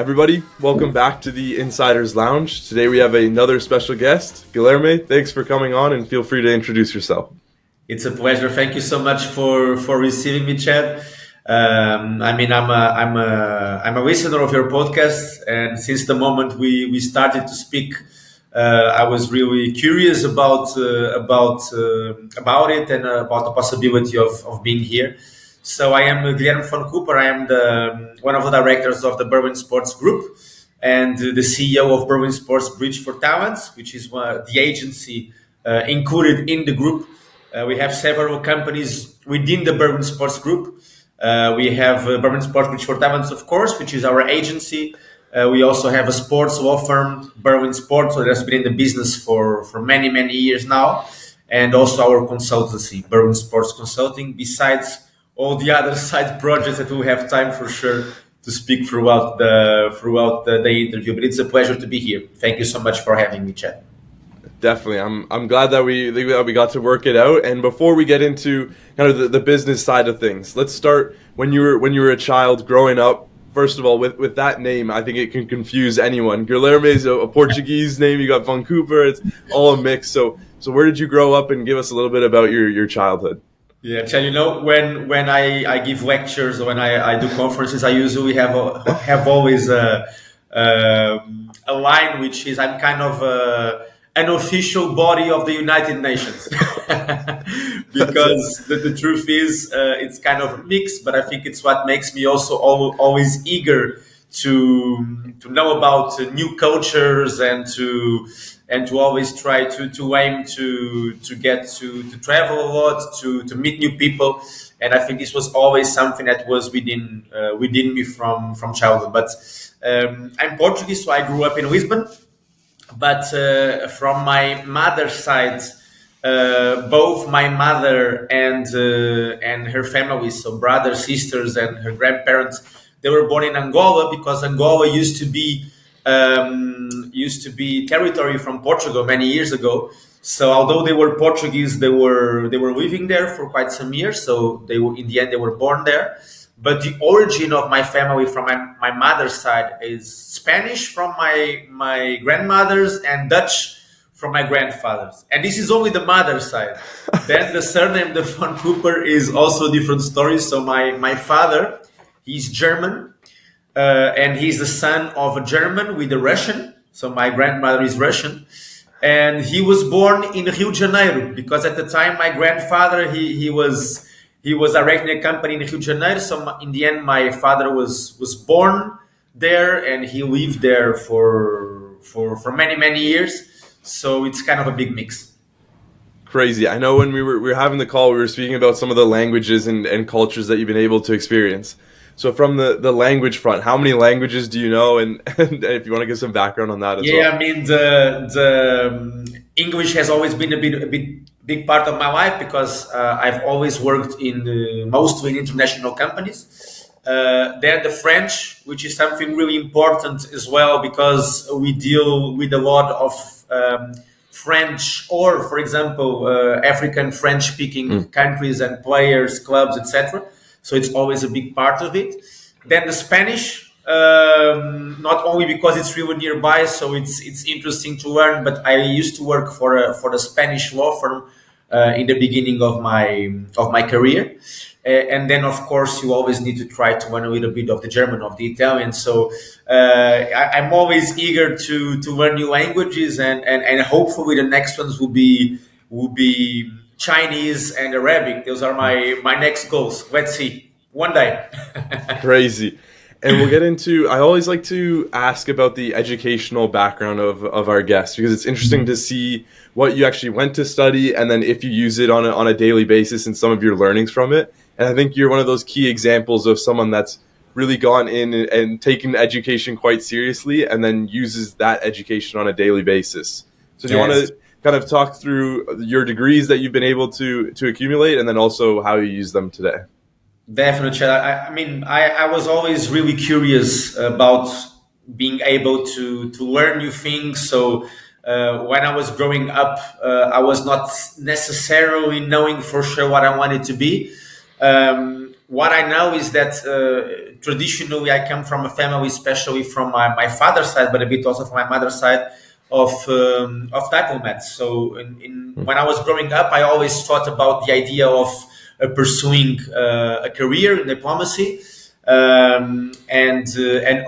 Everybody, welcome back to the Insiders Lounge. Today we have another special guest, Guilherme. Thanks for coming on, and feel free to introduce yourself. It's a pleasure. Thank you so much for receiving me, Chad. I'm a listener of your podcast, and since the moment we started to speak, I was really curious about it and about the possibility of being here. So I am Guilherme from Cüpper. I am one of the directors of the Berwyn Sports Group and the CEO of Berwyn Sports Bridge for Talents, which is the agency included in the group. We have several companies within the Berwyn Sports Group. We have Berwyn Sports Bridge for Talents, of course, which is our agency. We also have a sports law firm, Berwyn Sports, that has been in the business for many, many years now. And also our consultancy, Berwyn Sports Consulting, besides all the other side projects that we have time for sure to speak throughout the interview. But it's a pleasure to be here. Thank you so much for having me, Chad. Definitely, I'm glad that we got to work it out. And before we get into kind of the business side of things, let's start when you were a child growing up. First of all, with that name, I think it can confuse anyone. Guilherme is a Portuguese name. You got Van Cüpper. It's all a mix. So where did you grow up? And give us a little bit about your childhood. Yeah, Chad, when I give lectures or when I do conferences, I usually have always a line which is I'm kind of an official body of the United Nations because the truth is it's kind of mixed, but I think it's what makes me also always eager to know about new cultures and to always try to aim to get to travel a lot, to meet new people. And I think this was always something that was within me from childhood. But I'm Portuguese, so I grew up in Lisbon. But from my mother's side, both my mother and her family, so brothers, sisters, and her grandparents, they were born in Angola because Angola used to be territory from Portugal many years ago. So although they were Portuguese, they were living there for quite some years. So in the end they were born there. But the origin of my family from my mother's side is Spanish from my grandmothers and Dutch from my grandfathers. And this is only the mother's side. Then the surname, the Van Cüpper, is also a different story. So my father, he's German, and he's the son of a German with a Russian. So my grandmother is Russian. And he was born in Rio de Janeiro because at the time my grandfather, he was directing a company in Rio de Janeiro. So in the end, my father was born there and he lived there for many, many years. So it's kind of a big mix. Crazy. I know when we were having the call, we were speaking about some of the languages and cultures that you've been able to experience. So from the language front, how many languages do you know? And if you want to give some background on that as well. Yeah, I mean, the English has always been a big part of my life because I've always worked mostly in international companies. Then the French, which is something really important as well because we deal with a lot of French or, for example, African French-speaking countries and players, clubs, etc. So it's always a big part of it. Then the Spanish, not only because it's really nearby, so it's interesting to learn. But I used to work for the Spanish law firm in the beginning of my career, and then of course you always need to try to learn a little bit of the German, of the Italian. So I'm always eager to learn new languages, and hopefully the next ones will be Chinese and Arabic. Those are my next goals. Let's see. One day. Crazy. And we'll get into, I always like to ask about the educational background of our guests because it's interesting to see what you actually went to study and then if you use it on a daily basis and some of your learnings from it. And I think you're one of those key examples of someone that's really gone in and taken education quite seriously and then uses that education on a daily basis. So do you want to kind of talk through your degrees that you've been able to accumulate and then also how you use them today? Definitely. I was always really curious about being able to learn new things. So when I was growing up, I was not necessarily knowing for sure what I wanted to be. what I know is that traditionally I come from a family, especially from my father's side, but a bit also from my mother's side, of diplomats. So when I was growing up, I always thought about the idea of pursuing a career in diplomacy, and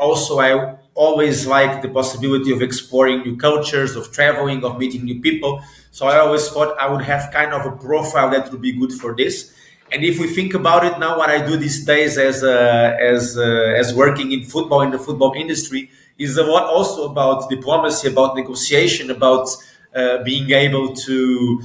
also I always liked the possibility of exploring new cultures, of traveling, of meeting new people. So I always thought I would have kind of a profile that would be good for this. And if we think about it now, what I do these days as working in football, in the football industry, is a lot also about diplomacy, about negotiation, about being able to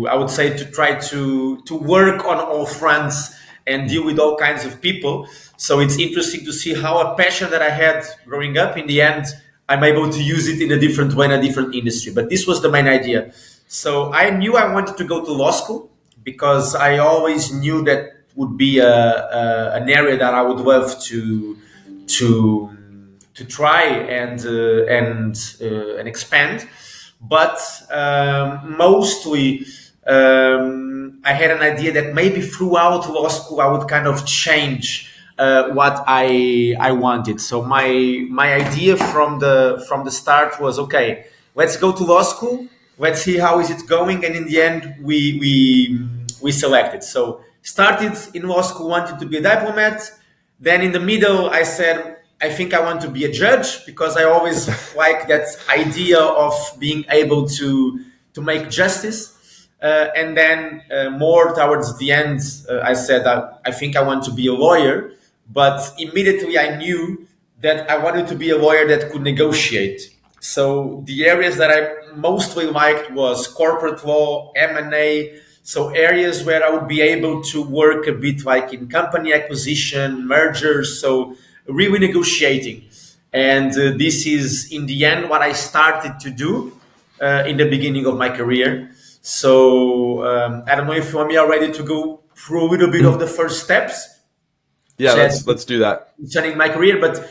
I would say to try to work on all fronts and deal with all kinds of people. So it's interesting to see how a passion that I had growing up, in the end, I'm able to use it in a different way in a different industry. But this was the main idea. So I knew I wanted to go to law school because I always knew that would be an area that I would love to try and expand. But mostly I had an idea that maybe throughout law school I would kind of change what I wanted. So my idea from the start was, okay, let's go to law school, let's see how is it going, and in the end we selected. So started in law school, wanted to be a diplomat. Then in the middle I said, I think I want to be a judge because I always like that idea of being able to make justice. And then more towards the end, I said I think I want to be a lawyer. But immediately I knew that I wanted to be a lawyer that could negotiate. So the areas that I mostly liked was corporate law, M&A. So areas where I would be able to work a bit like in company acquisition, mergers. So really negotiating. And this is in the end what I started to do in the beginning of my career. So I don't know if you want me already to go through a little bit of the first steps. Yeah, let's do that. Concerning my career, but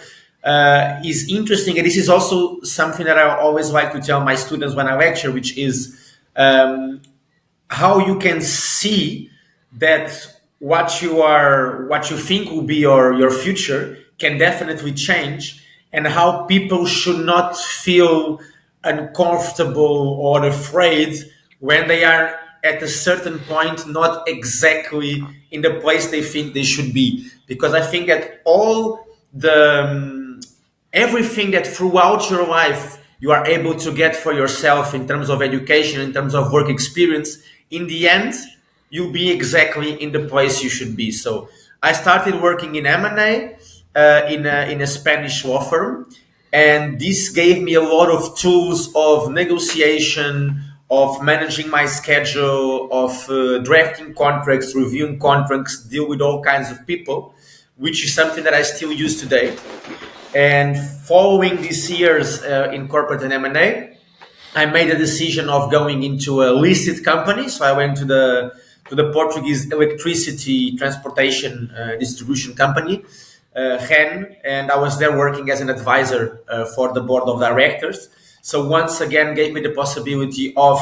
is interesting, and this is also something that I always like to tell my students when I lecture, which is how you can see that what you think will be your future can definitely change, and how people should not feel uncomfortable or afraid when they are at a certain point not exactly in the place they think they should be. Because I think that all the everything that throughout your life you are able to get for yourself in terms of education, in terms of work experience, in the end you'll be exactly in the place you should be. So I started working in M&A in a Spanish law firm, and this gave me a lot of tools of negotiation, of managing my schedule, of drafting contracts, reviewing contracts, deal with all kinds of people, which is something that I still use today. And following these years in corporate and M&A, I made a decision of going into a listed company. So I went to the Portuguese electricity transportation distribution company, REN, and I was there working as an advisor for the board of directors. So once again, gave me the possibility of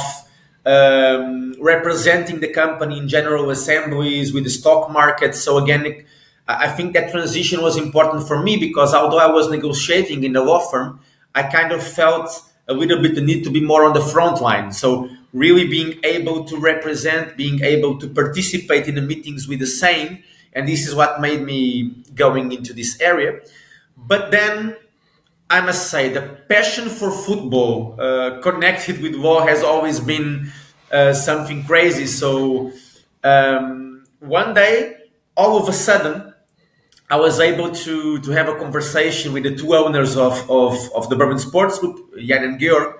representing the company in general assemblies with the stock market. So again, I think that transition was important for me because although I was negotiating in the law firm, I kind of felt a little bit the need to be more on the front line. So really being able to represent, being able to participate in the meetings with the same. And this is what made me going into this area. But then I must say the passion for football connected with law has always been something crazy. So one day, all of a sudden, I was able to have a conversation with the two owners of the Bourbon Sports Group, Jan and Georg.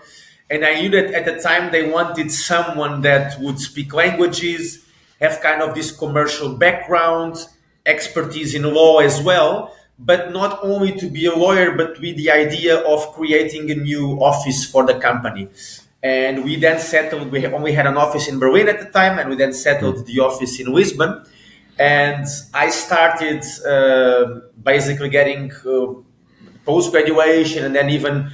And I knew that at the time they wanted someone that would speak languages, have kind of this commercial background, expertise in law as well, but not only to be a lawyer, but with the idea of creating a new office for the company. And we then settled, we only had an office in Berlin at the time, and we then settled the office in Lisbon. And I started basically getting post-graduation and then even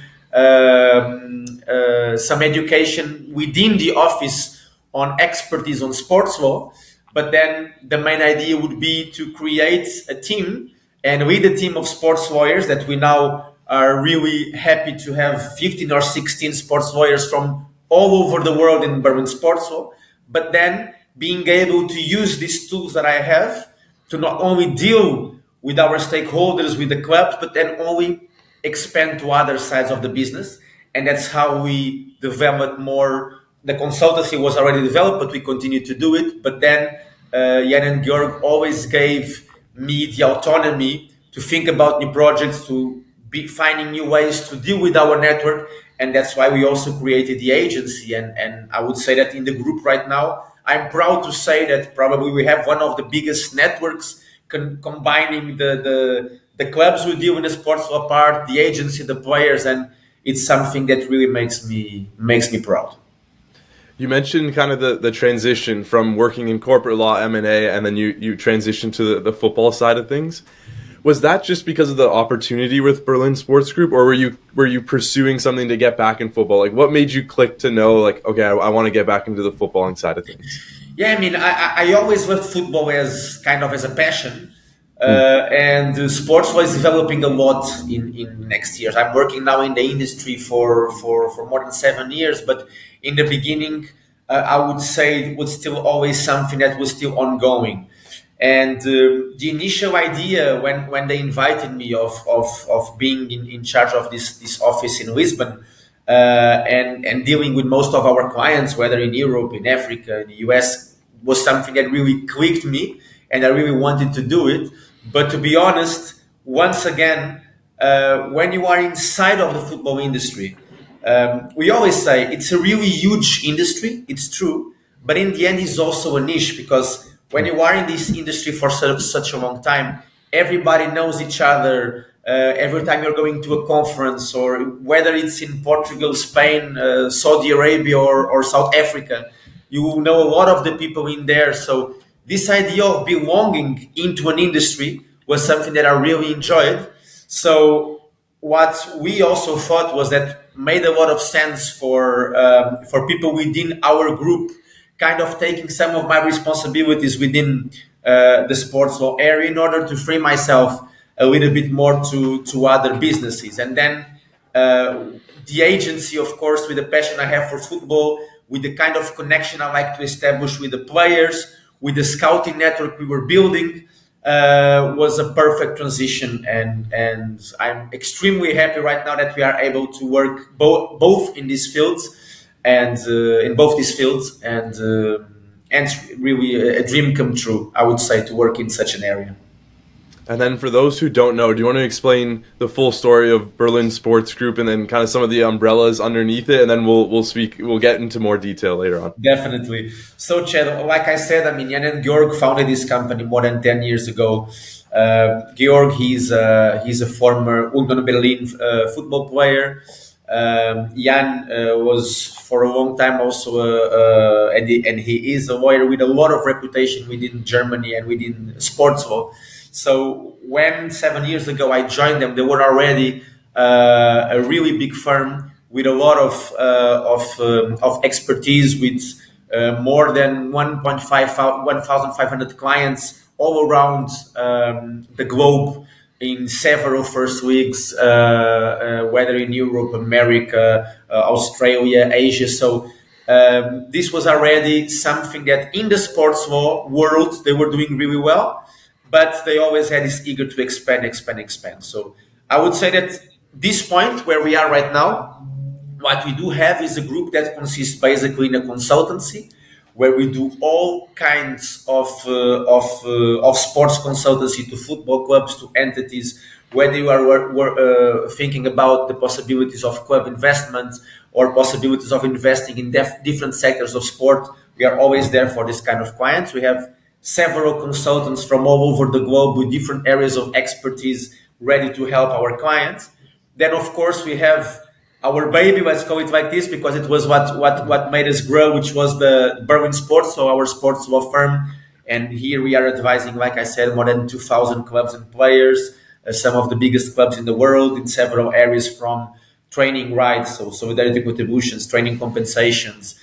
some education within the office on expertise on sports law. But then the main idea would be to create a team, and with a team of sports lawyers that we now are really happy to have 15 or 16 sports lawyers from all over the world in Berlin Sports Law. But then being able to use these tools that I have to not only deal with our stakeholders, with the clubs, but then only expand to other sides of the business. And that's how we develop more. The consultancy was already developed, but we continue to do it. But then Jan and Georg always gave me the autonomy to think about new projects, to be finding new ways to deal with our network. And that's why we also created the agency. And I would say that in the group right now, I'm proud to say that probably we have one of the biggest networks combining the clubs we deal in the sports law part, the agency, the players, and it's something that really makes me proud. You mentioned kind of the transition from working in corporate law, M&A, and then you transitioned to the football side of things. Was that just because of the opportunity with Berlin Sports Group, or were you pursuing something to get back in football? Like, what made you click to know, like, okay, I want to get back into the footballing side of things? Yeah, I mean, I always loved football as kind of as a passion, and sports was developing a lot in next years. I'm working now in the industry for more than 7 years, but in the beginning, I would say it was still always something that was still ongoing. And the initial idea when they invited me of being in charge of this office in Lisbon, and dealing with most of our clients, whether in Europe, in Africa, in the US, was something that really clicked me, and I really wanted to do it. But to be honest, once again, when you are inside of the football industry, we always say it's a really huge industry. It's true, but in the end, it's also a niche, because when you are in this industry for such a long time, everybody knows each other. Every time you're going to a conference, or whether it's in Portugal, Spain, Saudi Arabia, or South Africa, you will know a lot of the people in there. So this idea of belonging into an industry was something that I really enjoyed. So what we also thought was that made a lot of sense for people within our group, kind of taking some of my responsibilities within the sports law area in order to free myself a little bit more to other businesses. And then the agency, of course, with the passion I have for football, with the kind of connection I like to establish with the players, with the scouting network we were building, was a perfect transition. And I'm extremely happy right now that we are able to work both in these fields, and in both these fields, and it's really a dream come true, I would say, to work in such an area. And then for those who don't know, do you want to explain the full story of Berlin Sports Group and then kind of some of the umbrellas underneath it, and then we'll get into more detail later on. Definitely. So, Chad, like I said, I mean, Jan and Georg founded this company more than 10 years ago. Georg, he's a former Union Berlin football player. Jan was for a long time also, and he is a lawyer with a lot of reputation within Germany and within sports law. So when 7 years ago I joined them, they were already a really big firm with a lot of expertise, with more than 1,500 clients all around the globe, in several first leagues, whether in Europe, America, Australia, Asia. So this was already something that in the sports law world they were doing really well, but they always had this eager to expand. So I would say that this point where we are right now, what we do have is a group that consists basically in a consultancy, where we do all kinds of sports consultancy to football clubs, to entities, whether you are thinking about the possibilities of club investment or possibilities of investing in different sectors of sport. We are always there for this kind of clients. We have several consultants from all over the globe with different areas of expertise ready to help our clients. Then, of course, we have our baby, let's call it like this, because it was what made us grow, which was the Berlin Sports, so our sports law firm. And here we are advising, like I said, more than 2,000 clubs and players, some of the biggest clubs in the world in several areas, from training rights, so solidarity contributions, training compensations,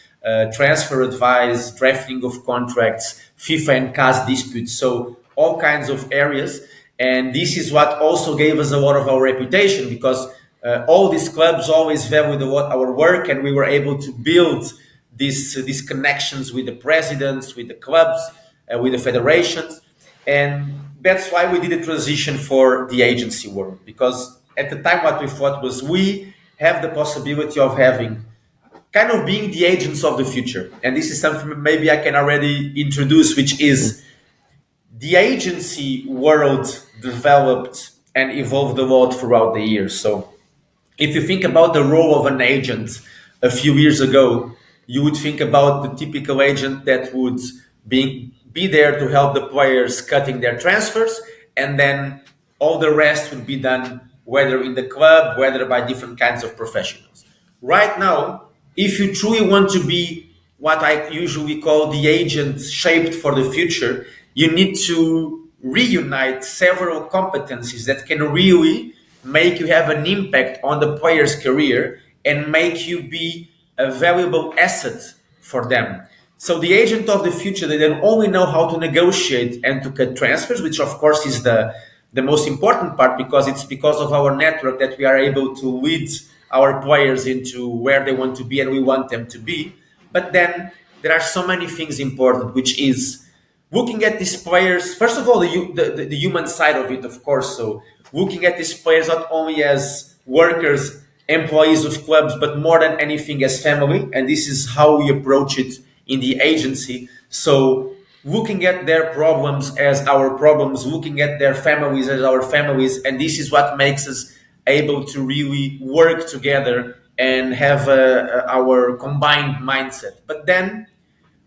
transfer advice, drafting of contracts, FIFA and CAS disputes, so all kinds of areas. And this is what also gave us a lot of our reputation, because all these clubs always valued our work, and we were able to build these connections with the presidents, with the clubs, with the federations. And that's why we did a transition for the agency world, because at the time what we thought was we have the possibility of having kind of being the agents of the future. And this is something maybe I can already introduce, which is the agency world developed and evolved a lot throughout the years. So if you think about the role of an agent a few years ago, you would think about the typical agent that would be there to help the players cutting their transfers, and then all the rest would be done whether in the club, whether by different kinds of professionals. Right now, if you truly want to be what I usually call the agent shaped for the future, you need to reunite several competencies that can really make you have an impact on the player's career and make you be a valuable asset for them. So the agent of the future, they don't only know how to negotiate and to cut transfers, which of course is the most important part, because it's because of our network that we are able to lead our players into where they want to be and we want them to be. But then there are so many things important, which is looking at these players, first of all, the human side of it, of course. So looking at these players not only as workers, employees of clubs, but more than anything as family. And this is how we approach it in the agency. So looking at their problems as our problems, looking at their families as our families. And this is what makes us able to really work together and have our combined mindset. But then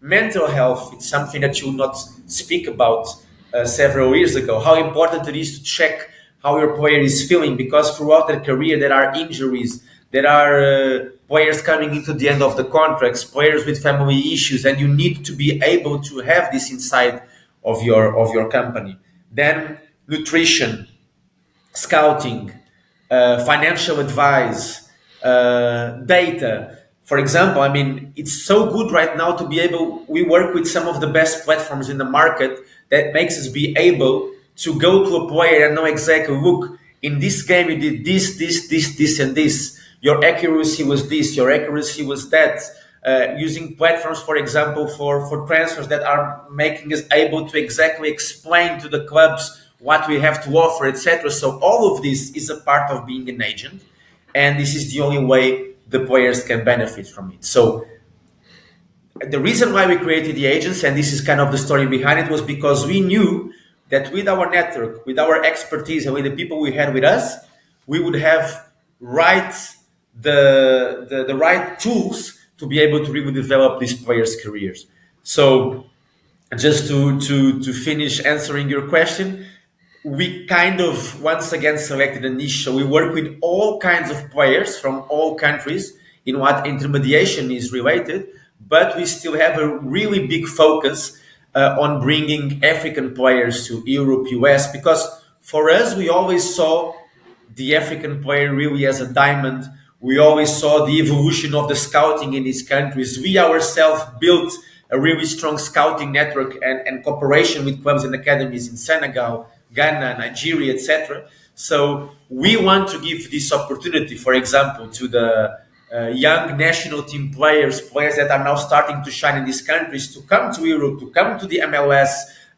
mental health, it's something that you will not speak about several years ago, how important it is to check how your player is feeling, because throughout their career there are injuries, there are players coming into the end of the contracts, players with family issues, and you need to be able to have this inside of your company. Then nutrition, scouting, financial advice, data. For example, I mean, it's so good right now to be able, we work with some of the best platforms in the market that makes us be able to go to a player and know exactly, look, in this game you did this, and this. Your accuracy was this, your accuracy was that. Using platforms, for example, for transfers that are making us able to exactly explain to the clubs what we have to offer, etc. So all of this is a part of being an agent, and this is the only way the players can benefit from it. So the reason why we created the agency, and this is kind of the story behind it, was because we knew that with our network, with our expertise, and with the people we had with us, we would have the right tools to be able to really develop these players' careers. So just to finish answering your question, we kind of once again selected a niche. So we work with all kinds of players from all countries in what intermediation is related, but we still have a really big focus on bringing African players to Europe, US, because for us, we always saw the African player really as a diamond. We always saw the evolution of the scouting in these countries. We ourselves built a really strong scouting network and cooperation with clubs and academies in Senegal, Ghana, Nigeria, etc. So we want to give this opportunity, for example, to the young national team players that are now starting to shine in these countries, to come to Europe, to come to the MLS,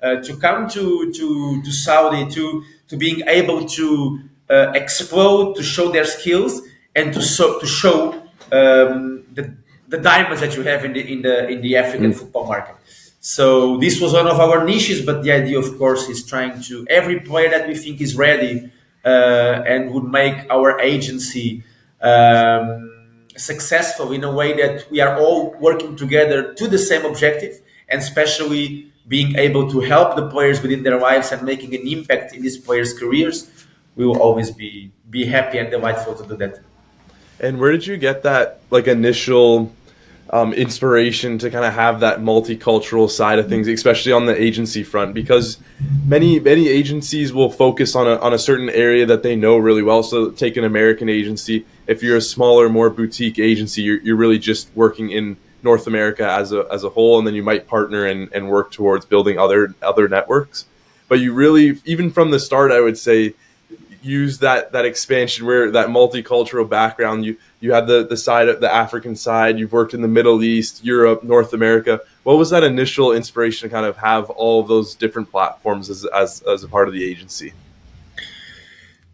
to come to Saudi, to being able to explode, to show their skills, and to show the diamonds that you have in the African football market. So this was one of our niches, but the idea, of course, is trying to every player that we think is ready and would make our agency successful in a way that we are all working together to the same objective, and especially being able to help the players within their lives and making an impact in these players' careers. We will always be happy and delightful to do that. And where did you get that like initial inspiration to kind of have that multicultural side of things, especially on the agency front? Because many agencies will focus on a certain area that they know really well. So take an American agency. If you're a smaller, more boutique agency, you're really just working in North America as a whole, and then you might partner and work towards building other networks. But you really, even from the start, I would say, use that expansion, where that multicultural background. You had the side of the African side. You've worked in the Middle East, Europe, North America. What was that initial inspiration to kind of have all of those different platforms as a part of the agency?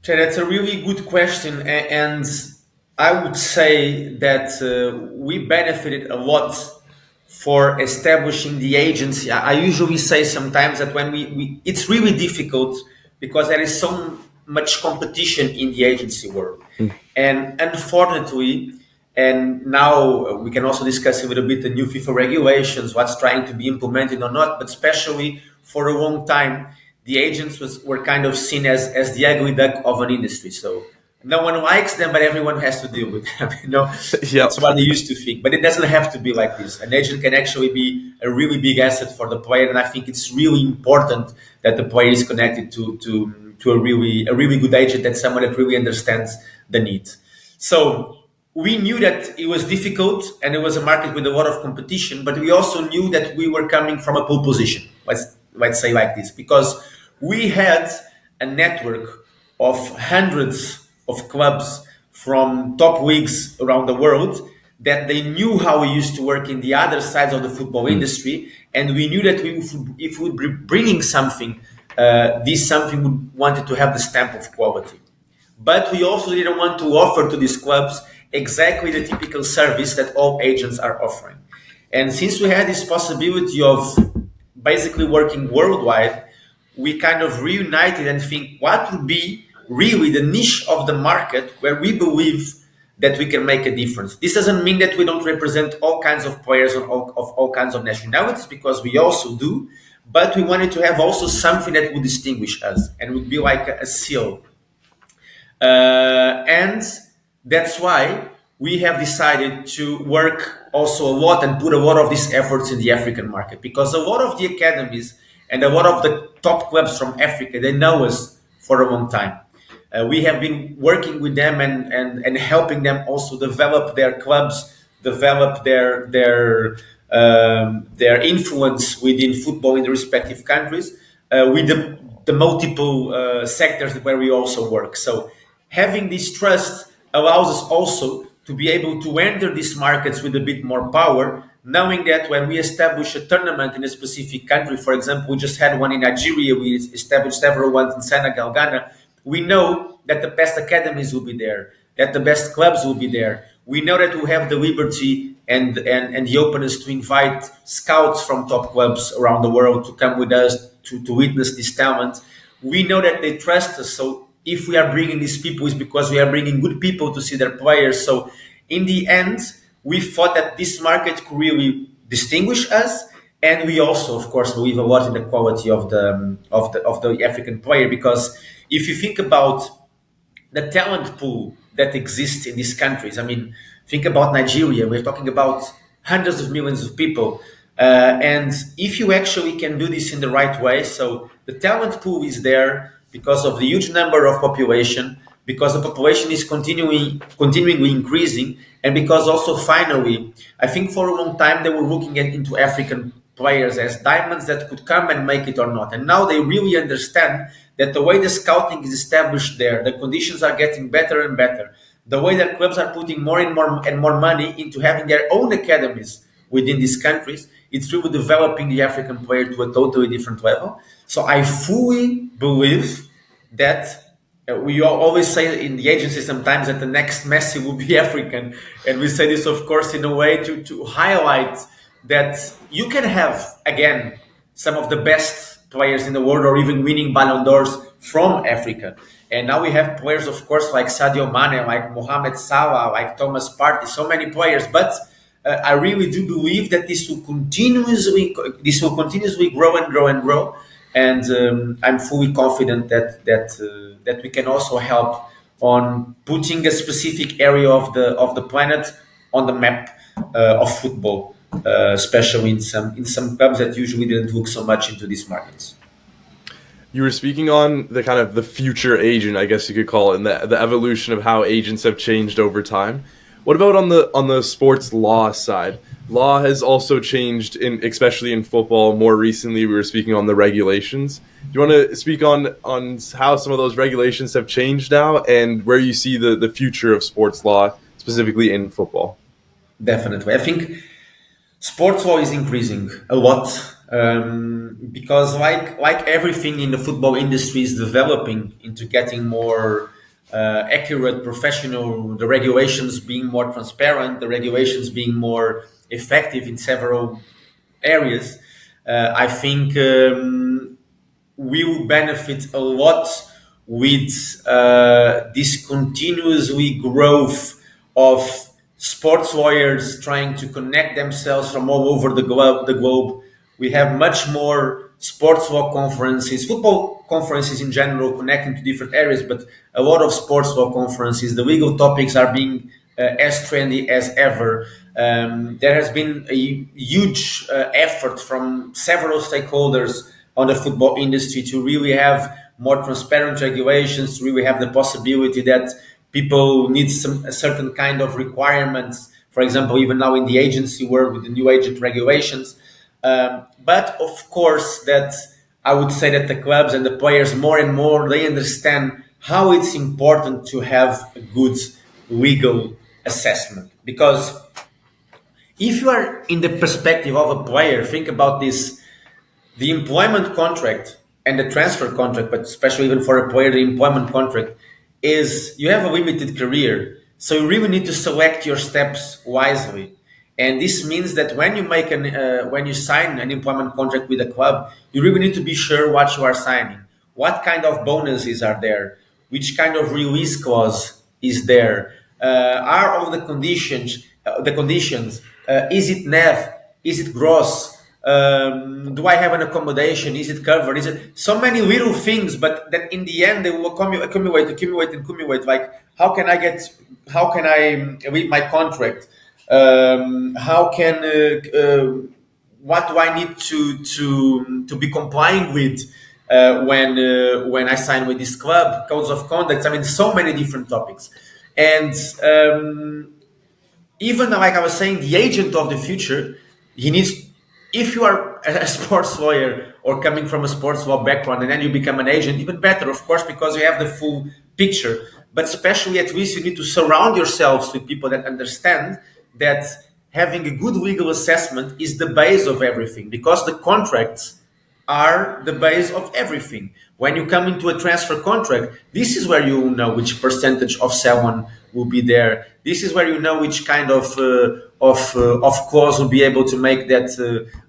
Okay, that's a really good question, and I would say that we benefited a lot for establishing the agency. I usually say sometimes that when it's really difficult because there is so much competition in the agency world, and unfortunately, and now we can also discuss a little bit the new FIFA regulations, what's trying to be implemented or not, but especially for a long time the agents were kind of seen as the ugly duck of an industry. So no one likes them, but everyone has to deal with them. Yep. That's what they used to think. But it doesn't have to be like this. An agent can actually be a really big asset for the player, and I think it's really important that the player is connected to a really good agent, and someone that really understands the needs. So we knew that it was difficult and it was a market with a lot of competition, but we also knew that we were coming from a pole position. Let's say like this, because we had a network of hundreds of clubs from top leagues around the world that they knew how we used to work in the other sides of the football industry, and we knew that if we would be bringing something, this something would wanted to have the stamp of quality. But we also didn't want to offer to these clubs exactly the typical service that all agents are offering. And since we had this possibility of basically working worldwide, we kind of reunited and think what would be really the niche of the market where we believe that we can make a difference. This doesn't mean that we don't represent all kinds of players of all kinds of nationalities, because we also do, but we wanted to have also something that would distinguish us and would be like a seal. And that's why we have decided to work also a lot and put a lot of these efforts in the African market, because a lot of the academies and a lot of the top clubs from Africa, they know us for a long time. We have been working with them and helping them also develop their clubs, develop their influence within football in the respective countries, with the multiple sectors where we also work. So having this trust allows us also to be able to enter these markets with a bit more power, knowing that when we establish a tournament in a specific country, for example, we just had one in Nigeria, we established several ones in Senegal, Ghana, we know that the best academies will be there, that the best clubs will be there. We know that we have the liberty and the openness to invite scouts from top clubs around the world to come with us to witness this talent. We know that they trust us. So if we are bringing these people, it's because we are bringing good people to see their players. So in the end, we thought that this market could really distinguish us. And we also, of course, believe a lot in the quality of the African player, because if you think about the talent pool that exists in these countries, I mean, think about Nigeria. We're talking about hundreds of millions of people. And if you actually can do this in the right way, so the talent pool is there because of the huge number of population, because the population is continually increasing, and because also finally, I think for a long time they were looking into African players as diamonds that could come and make it or not. And now they really understand that the way the scouting is established there, the conditions are getting better and better. The way that clubs are putting more and more money into having their own academies within these countries, it's really developing the African player to a totally different level. So I fully believe that we always say in the agency sometimes that the next Messi will be African. And we say this, of course, in a way to highlight that you can have, again, some of the best players in the world or even winning Ballon d'Ors from Africa. And now we have players, of course, like Sadio Mane, like Mohamed Salah, like Thomas Partey, so many players. But I really do believe that this will continuously grow and grow and grow. And I'm fully confident that we can also help on putting a specific area of the planet on the map of football, especially in some clubs that usually didn't look so much into these markets. You were speaking on the kind of the future agent, I guess you could call it, and the evolution of how agents have changed over time. What about on the sports law side? law has also changed in, especially in football. More recently, we were speaking on the regulations. Do you want to speak on how some of those regulations have changed now, and where you see the future of sports law, specifically in football? Definitely. I think sports law is increasing a lot because, like everything in the football industry, is developing into getting more accurate, professional. The regulations being more transparent, the regulations being more effective in several areas. I think we will benefit a lot with this continuously growth of sports lawyers trying to connect themselves from all over the globe. We have much more sports law conferences, football conferences in general, connecting to different areas, but a lot of sports law conferences. The legal topics are being as trendy as ever. There has been a huge effort from several stakeholders on the football industry to really have more transparent regulations, to really have the possibility that people need a certain kind of requirements. For example, even now in the agency world with the new agent regulations. But of course, that I would say that the clubs and the players more and more they understand how it's important to have a good legal assessment. Because if you are in the perspective of a player, think about this: the employment contract and the transfer contract, but especially even for a player, the employment contract is you have a limited career. So you really need to select your steps wisely. And this means that when you sign an employment contract with a club, you really need to be sure what you are signing. What kind of bonuses are there? Which kind of release clause is there? Are all the conditions? Is it net? Is it gross? Do I have an accommodation? Is it covered? Is it so many little things, but that in the end they will accumulate. Like how can I read my contract? How can what do I need to be complying with when I sign with this club? Codes of conduct. I mean, so many different topics, and even like I was saying, the agent of the future, he needs. If you are a sports lawyer or coming from a sports law background, and then you become an agent, even better, of course, because you have the full picture. But especially, at least, you need to surround yourselves with people that understand that having a good legal assessment is the base of everything, because the contracts are the base of everything. When you come into a transfer contract, this is where you know which percentage of someone will be there. This is where you know which kind of clause will be able to make that,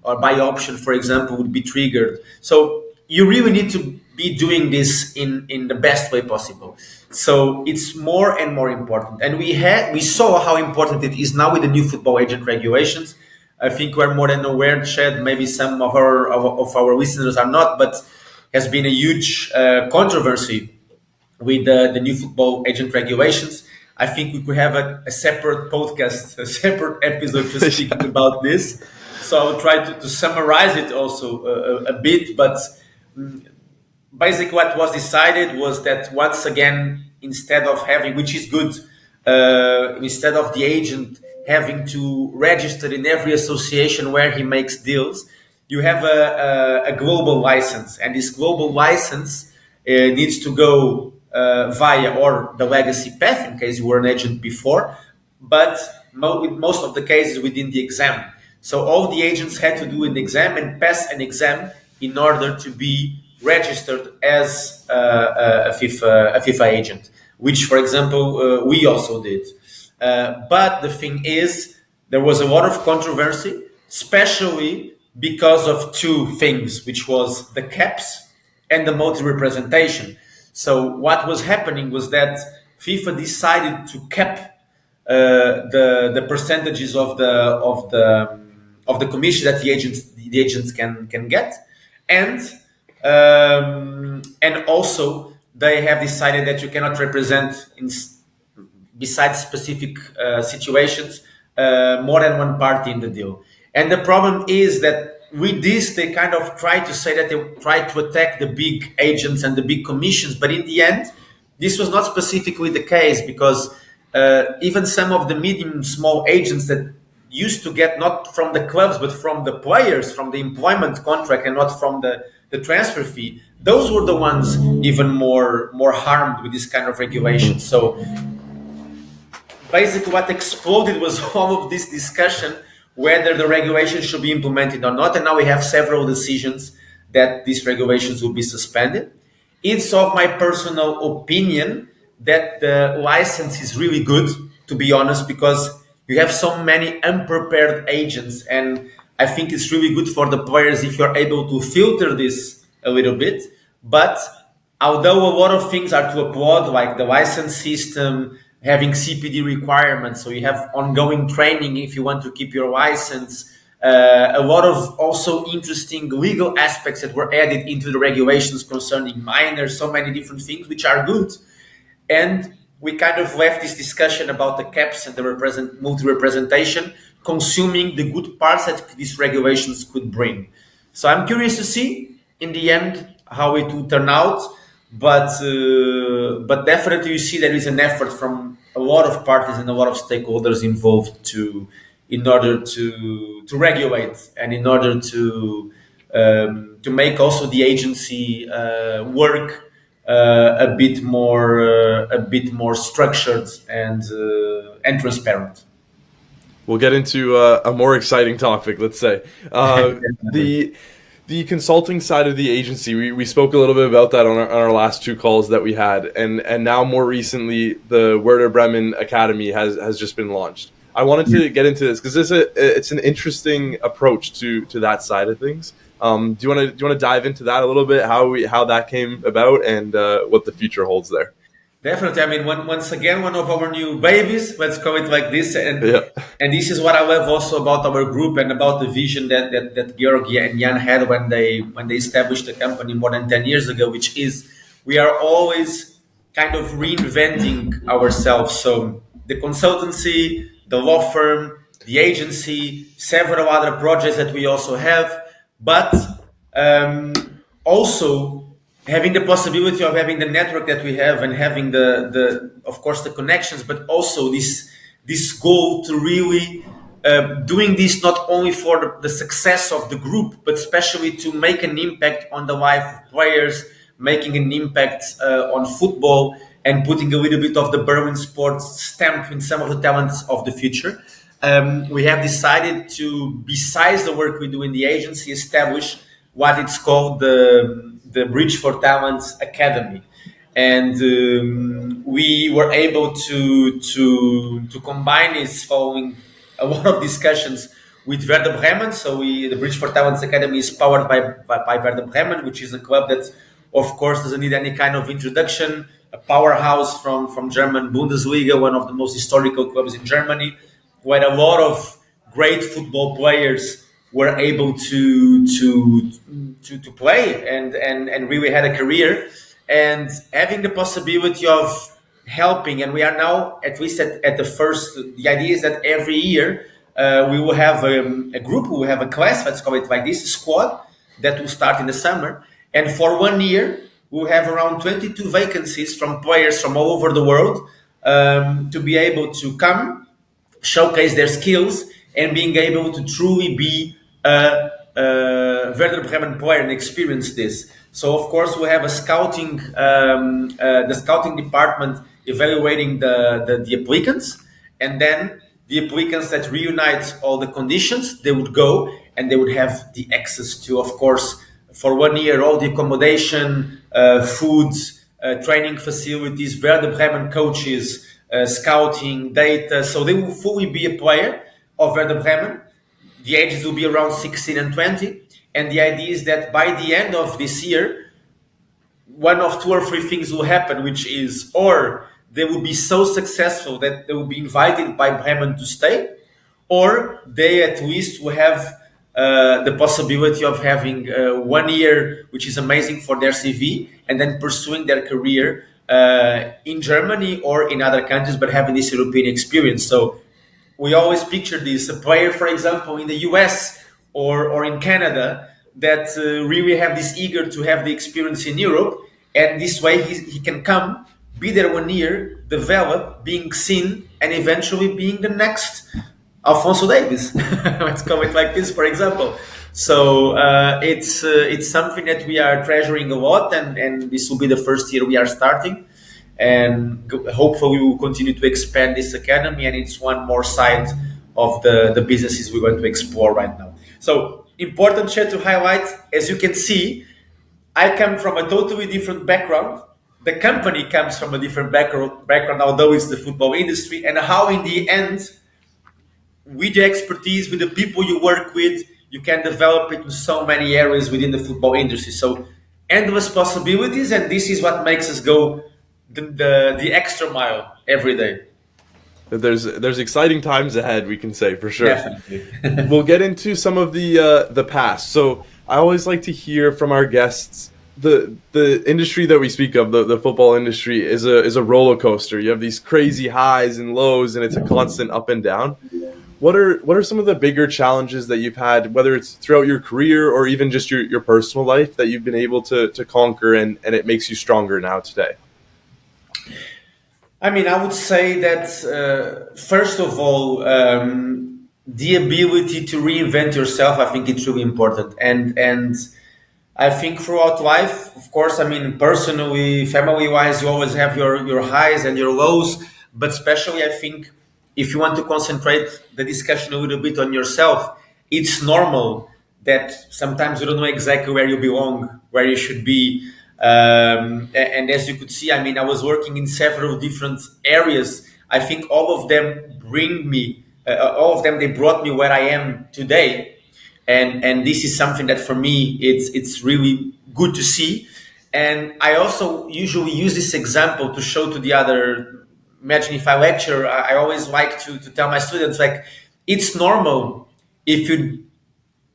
or by option, for example, would be triggered. So you really need to be doing this in the best way possible. So it's more and more important, and we saw how important it is now with the new football agent regulations. I think we're more than aware, Chad. Maybe some of our listeners are not, but has been a huge controversy with the new football agent regulations. I think we could have a separate podcast, a separate episode just speaking about this. So I'll try to summarize it also a bit. But basically, what was decided was that once again, instead of having, which is good, instead of the agent having to register in every association where he makes deals, you have a global license, and this global license needs to go via or the legacy path in case you were an agent before, but with most of the cases within the exam. So all the agents had to do an exam and pass an exam in order to be registered as a FIFA agent, which, for example, we also did. But the thing is, there was a lot of controversy, especially because of two things, which was the caps and the multi-representation. So what was happening was that FIFA decided to cap the percentages of the commission that the agents can get, and also they have decided that you cannot represent besides specific situations more than one party in the deal. And the problem is that with this, they kind of try to say that they try to attack the big agents and the big commissions. But in the end, this was not specifically the case, because even some of the medium, small agents that used to get not from the clubs but from the players, from the employment contract, and not from the transfer fee, those were the ones even more harmed with this kind of regulation. So basically what exploded was all of this discussion whether the regulation should be implemented or not, and now we have several decisions that these regulations will be suspended. It's of my personal opinion that the license is really good, to be honest, because you have so many unprepared agents, and I think it's really good for the players if you're able to filter this a little bit. But although a lot of things are to applaud, like the license system, having CPD requirements, so you have ongoing training if you want to keep your license, a lot of also interesting legal aspects that were added into the regulations concerning minors, so many different things which are good. And we kind of left this discussion about the caps and the multi-representation, consuming the good parts that these regulations could bring. So I'm curious to see in the end how it will turn out, but definitely you see there is an effort from a lot of parties and a lot of stakeholders involved in order to regulate and in order to make also the agency work a bit more structured and transparent. We'll get into a more exciting topic. Let's say the consulting side of the agency. We spoke a little bit about that on our last two calls that we had, and now more recently, the Werder Bremen Academy has just been launched. I wanted to get into this because it's an interesting approach to that side of things. Do you want to dive into that a little bit? How that came about and what the future holds there? Definitely. I mean, once again, one of our new babies, let's call it like this. And Yeah. and this is what I love also about our group and about the vision that Georg and Jan had when they established the company more than 10 years ago, which is we are always kind of reinventing ourselves. So the consultancy, the law firm, the agency, several other projects that we also have, but also having the possibility of having the network that we have and having the of course the connections, but also this goal to really doing this not only for the success of the group, but especially to make an impact on the life of players, making an impact on football, and putting a little bit of the Berlin sports stamp in some of the talents of the future. We have decided to, besides the work we do in the agency, establish what it's called the Bridge for Talents Academy, and we were able to combine this following a lot of discussions with Werder Bremen. So the Bridge for Talents Academy is powered by Werder Bremen, which is a club that, of course, doesn't need any kind of introduction. A powerhouse from German Bundesliga, one of the most historical clubs in Germany, where a lot of great football players were able to play and really had a career, and having the possibility of helping. And we are now, at least at the first, the idea is that every year we will have a group, we will have a class, let's call it like this, squad, that will start in the summer. And for 1 year, we'll have around 22 vacancies from players from all over the world to be able to come, showcase their skills, and being able to truly be a Werder Bremen player and experience this. So, of course, we have a scouting, the scouting department evaluating the applicants, and then the applicants that reunite all the conditions, they would go and they would have the access to, of course, for 1 year, all the accommodation, food, training facilities, Werder Bremen coaches, scouting, data. So they will fully be a player of Werder Bremen. The ages will be around 16 and 20. And the idea is that by the end of this year, one of two or three things will happen, which is, or they will be so successful that they will be invited by Bremen to stay, or they at least will have the possibility of having 1 year, which is amazing for their CV, and then pursuing their career in Germany or in other countries, but having this European experience. So we always picture this, a player, for example, in the US or in Canada that really have this eager to have the experience in Europe, and this way he can come, be there 1 year, develop, being seen, and eventually being the next Alfonso Davis. Let's call it like this, for example. So it's something that we are treasuring a lot, and this will be the first year we are starting, and hopefully we will continue to expand this academy, and it's one more side of the businesses we want to explore right now. So important share to highlight, as you can see, I come from a totally different background. The company comes from a different background, although it's the football industry, and how in the end, with the expertise, with the people you work with, you can develop it in so many areas within the football industry. So endless possibilities, and this is what makes us go the extra mile every day. There's exciting times ahead, we can say for sure. Definitely. We'll get into some of the past. So I always like to hear from our guests. The industry that we speak of, the football industry, is a roller coaster. You have these crazy highs and lows, and it's a constant up and down. What are some of the bigger challenges that you've had, whether it's throughout your career or even just your personal life, that you've been able to conquer, and it makes you stronger now today? I mean, I would say that first of all, the ability to reinvent yourself, I think it's really important, and I think throughout life, of course, I mean, personally, family wise, you always have your highs and your lows, but especially, I think, if you want to concentrate the discussion a little bit on yourself, it's normal that sometimes you don't know exactly where you belong, where you should be. And as you could see, I mean, I was working in several different areas. I think all of them they brought me where I am today. And this is something that for me, it's really good to see. And I also usually use this example to show to the other. Imagine if I lecture, I always like to tell my students, like, it's normal if you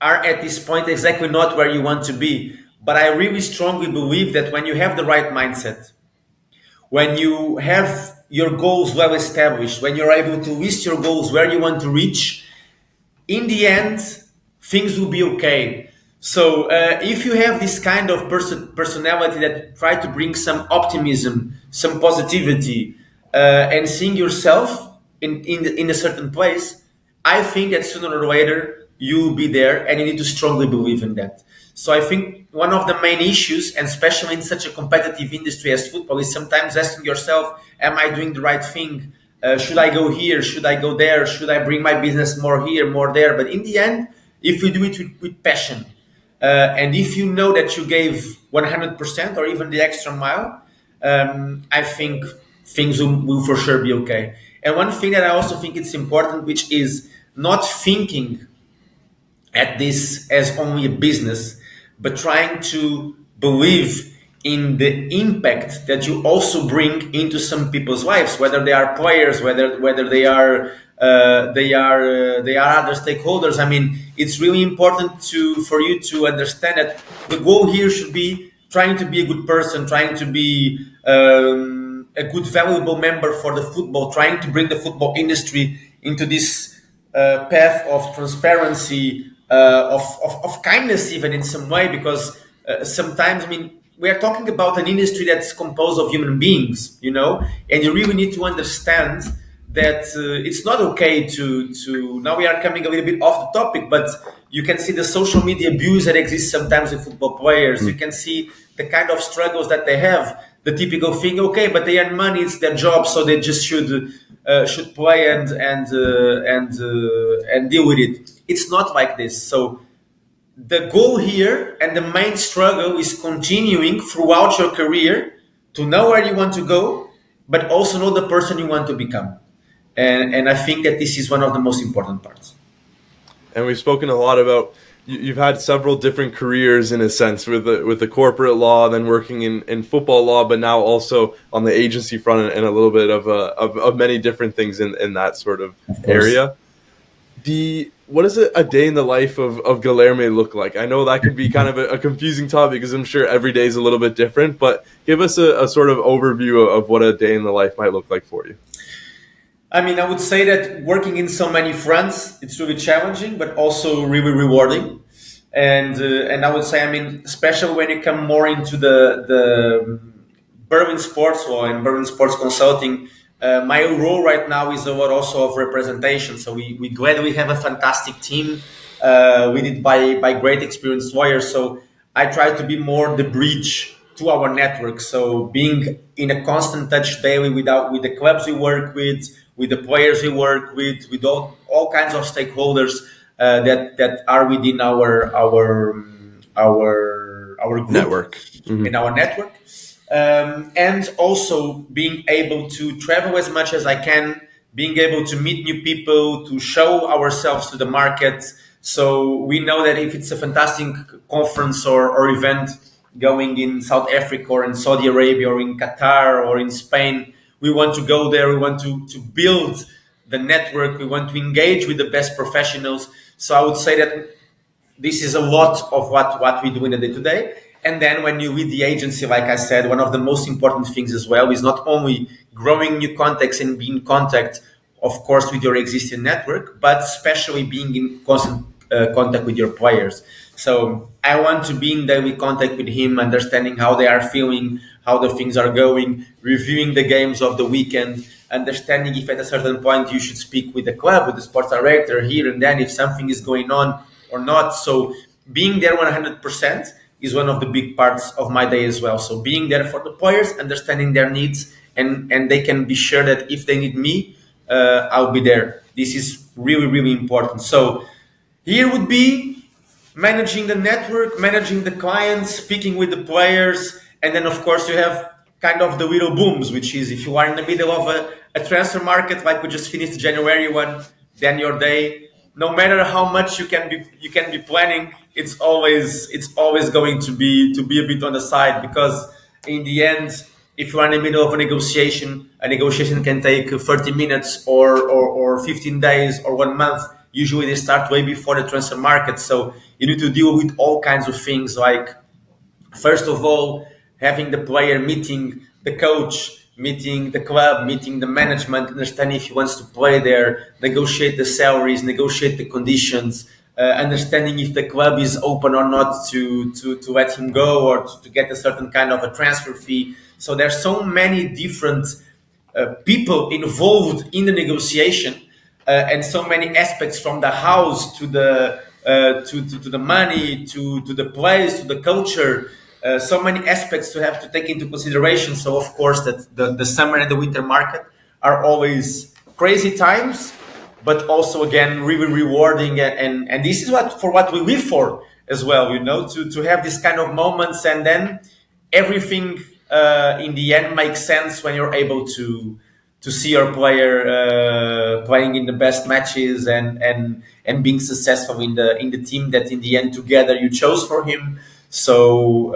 are at this point exactly not where you want to be. But I really strongly believe that when you have the right mindset, when you have your goals well established, when you're able to list your goals where you want to reach, in the end, things will be okay. So if you have this kind of personality that try to bring some optimism, some positivity, and seeing yourself in a certain place, I think that sooner or later you will be there, and you need to strongly believe in that. So I think one of the main issues, and especially in such a competitive industry as football, is sometimes asking yourself, am I doing the right thing? Should I go here? Should I go there? Should I bring my business more here, more there? But in the end, if you do it with passion, and if you know that you gave 100% or even the extra mile, I think things will for sure be okay. And one thing that I also think it's important, which is not thinking at this as only a business, but trying to believe in the impact that you also bring into some people's lives, whether they are players, whether they are other stakeholders. I mean, it's really important for you to understand that the goal here should be trying to be a good person, trying to be a good, valuable member for the football, trying to bring the football industry into this path of transparency, of kindness, even in some way, because sometimes, I mean, we are talking about an industry that's composed of human beings, and you really need to understand that it's not okay to now we are coming a little bit off the topic, but you can see the social media abuse that exists sometimes with football players. You can see the kind of struggles that they have. The typical thing, okay, but they earn money, it's their job, so they just should play and deal with it. It's not like this. So the goal here and the main struggle is continuing throughout your career to know where you want to go, but also know the person you want to become. And I think that this is one of the most important parts. And we've spoken a lot about, you've had several different careers in a sense, with the corporate law, then working in football law, but now also on the agency front, and a little bit of many different things in that sort of area. What does a day in the life of Guilherme look like? I know that could be kind of a confusing topic, because I'm sure every day is a little bit different, but give us a sort of overview of what a day in the life might look like for you. I mean, I would say that working in so many fronts, it's really challenging, but also really rewarding. And I would say, I mean, especially when you come more into the Berlin sports law and Berlin sports consulting, My role right now is a lot also of representation. So we glad we have a fantastic team. We did by great experienced lawyers. So I try to be more the bridge to our network. So being in a constant touch daily with the clubs we work with the players we work with all kinds of stakeholders that are within our group Network. in our network, and also being able to travel as much as I can, being able to meet new people, to show ourselves to the market. So we know that if it's a fantastic conference or event going in South Africa or in Saudi Arabia or in Qatar or in Spain, we want to go there. We want to build the network. We want to engage with the best professionals. So I would say that this is a lot of what we do in the day to day. And then when you with the agency, like I said, one of the most important things as well is not only growing new contacts and being in contact, of course, with your existing network, but especially being in constant contact with your players. So I want to be in daily contact with him, understanding how they are feeling, how the things are going, reviewing the games of the weekend, understanding if at a certain point you should speak with the club, with the sports director here and then if something is going on or not. So being there 100% is one of the big parts of my day as well. So being there for the players, understanding their needs, and they can be sure that if they need me, I'll be there. This is really, really important. So here would be managing the network, managing the clients, speaking with the players, and then of course you have kind of the little booms, which is if you are in the middle of a transfer market like we just finished January one, then your day, no matter how much you can be planning, it's always going to be a bit on the side, because in the end, if you are in the middle of a negotiation can take 30 minutes or 15 days or 1 month. Usually they start way before the transfer market. So you need to deal with all kinds of things like, first of all, having the player meeting the coach, meeting the club, meeting the management, understanding if he wants to play there, negotiate the salaries, negotiate the conditions, understanding if the club is open or not to let him go or to get a certain kind of a transfer fee. So there's so many different people involved in the negotiation, and so many aspects from the house to the to the money to the place to the culture, so many aspects to have to take into consideration. So of course that the summer and the winter market are always crazy times, but also again really rewarding, and this is what we live for as well, to have this kind of moments, and then everything in the end makes sense when you're able to see your player playing in the best matches and being successful in the team that in the end together you chose for him. So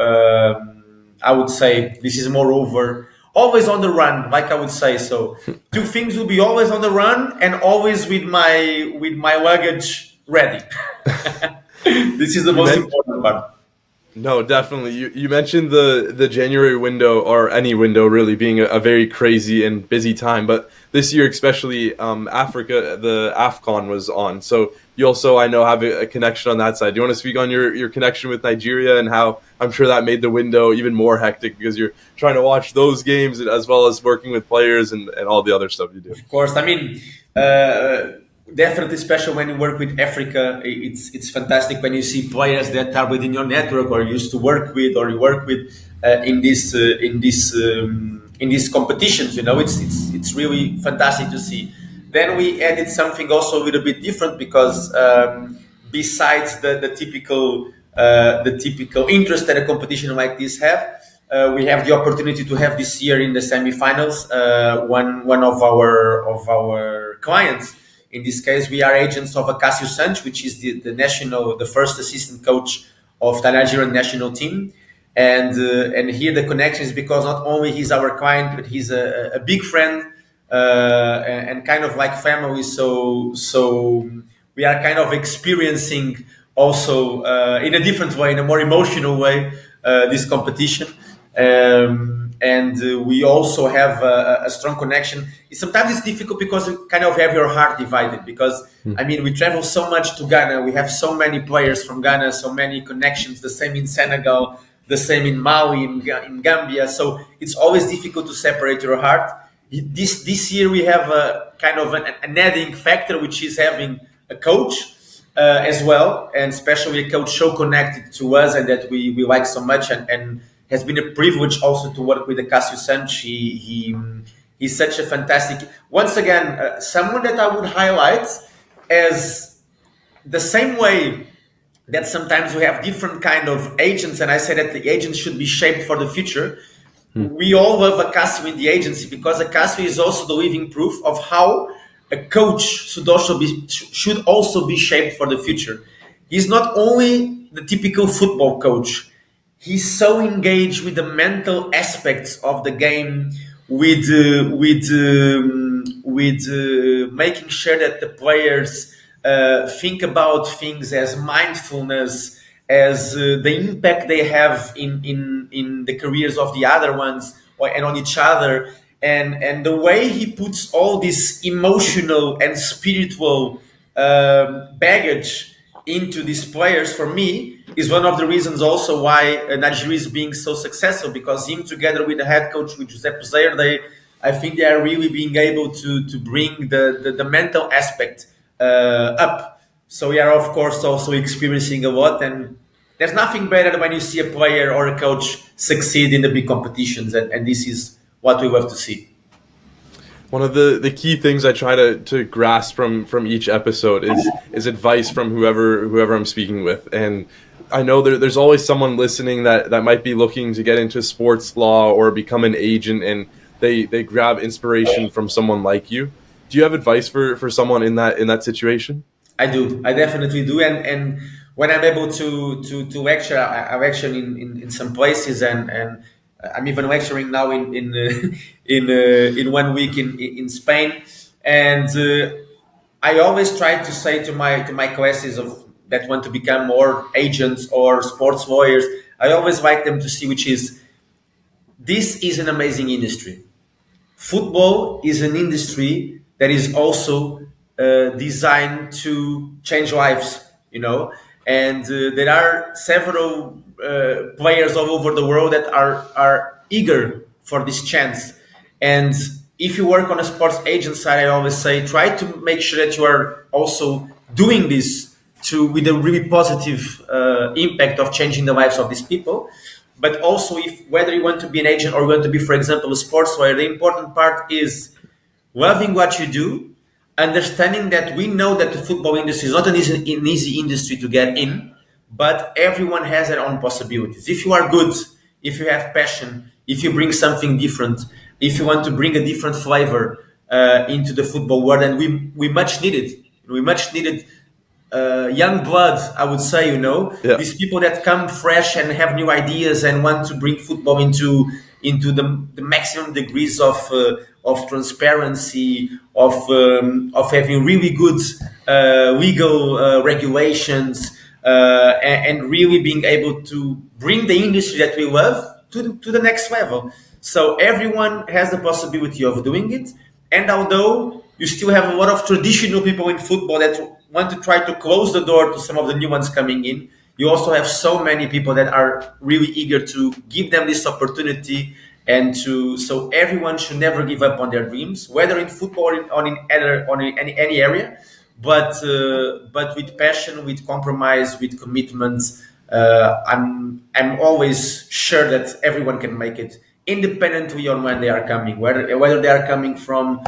I would say this is moreover always on the run, like I would say. So two things will be always on the run and always with my luggage ready. This is the most important part. No, definitely. You mentioned the January window, or any window really, being a very crazy and busy time. But this year, especially, Africa, the AFCON was on. So you also, I know, have a connection on that side. Do you want to speak on your connection with Nigeria and how I'm sure that made the window even more hectic because you're trying to watch those games as well as working with players and all the other stuff you do? Of course. I mean, definitely special when you work with Africa. It's fantastic when you see players that are within your network or used to work with or you work with in these competitions. It's really fantastic to see. Then we added something also a little bit different because besides the typical interest that a competition like this have. We have the opportunity to have this year in the semifinals one of our clients. In this case, we are agents of Acasio Sanch, which is the first assistant coach of the Nigerian national team. And here the connection is because not only he's our client, but he's a big friend and kind of like family. So we are kind of experiencing also in a different way, in a more emotional way, this competition. And we also have a strong connection. Sometimes it's difficult because you kind of have your heart divided because, I mean, we travel so much to Ghana. We have so many players from Ghana, so many connections, the same in Senegal, the same in Mali, in Gambia. So it's always difficult to separate your heart. This year we have a kind of an adding factor, which is having a coach as well, and especially a coach so connected to us and that we like so much, and has been a privilege also to work with the Cassio Santos. He's such a fantastic, once again, someone that I would highlight as the same way that sometimes we have different kind of agents, and I say that the agents should be shaped for the future. We all love Acacio in the agency because Acacio is also the living proof of how a coach should also be shaped for the future. He's not only the typical football coach. He's so engaged with the mental aspects of the game, with making sure that the players think about things as mindfulness, as the impact they have in the careers of the other ones and on each other, and the way he puts all this emotional and spiritual baggage into these players, for me, is one of the reasons also why Nigeria is being so successful, because him together with the head coach, with Giuseppe Zaire, I think they are really being able to bring the mental aspect up. So we are, of course, also experiencing a lot, and there's nothing better when you see a player or a coach succeed in the big competitions, and this is what we love to see. One of the key things I try to grasp from each episode is advice from whoever I'm speaking with. And I know there's always someone listening that might be looking to get into sports law or become an agent, and they grab inspiration from someone like you. Do you have advice for someone in that situation? I do. I definitely do. And when I'm able to lecture, I lecture in some places, and I'm even lecturing now in 1 week in Spain. And I always try to say to my classes of that want to become more agents or sports lawyers, I always like them to see, which is, this is an amazing industry. Football is an industry that is also designed to change lives, and there are several players all over the world that are eager for this chance. And if you work on a sports agent side, I always say, try to make sure that you are also doing this with a really positive impact of changing the lives of these people. But also, if whether you want to be an agent or you want to be, for example, a sports lawyer, the important part is loving what you do, understanding that we know that the football industry is not an easy industry to get in, but everyone has their own possibilities. If you are good, if you have passion, if you bring something different, if you want to bring a different flavor into the football world, and we much need it. We much needed young blood, I would say, Yeah. these people that come fresh and have new ideas and want to bring football into the maximum degrees of transparency, of having really good legal regulations, and really being able to bring the industry that we love to the next level. So everyone has the possibility of doing it. And although you still have a lot of traditional people in football that want to try to close the door to some of the new ones coming in, you also have so many people that are really eager to give them this opportunity. So everyone should never give up on their dreams, whether in football or in any area, but with passion, with compromise, with commitments. I'm always sure that everyone can make it, independently on when they are coming, whether they are coming from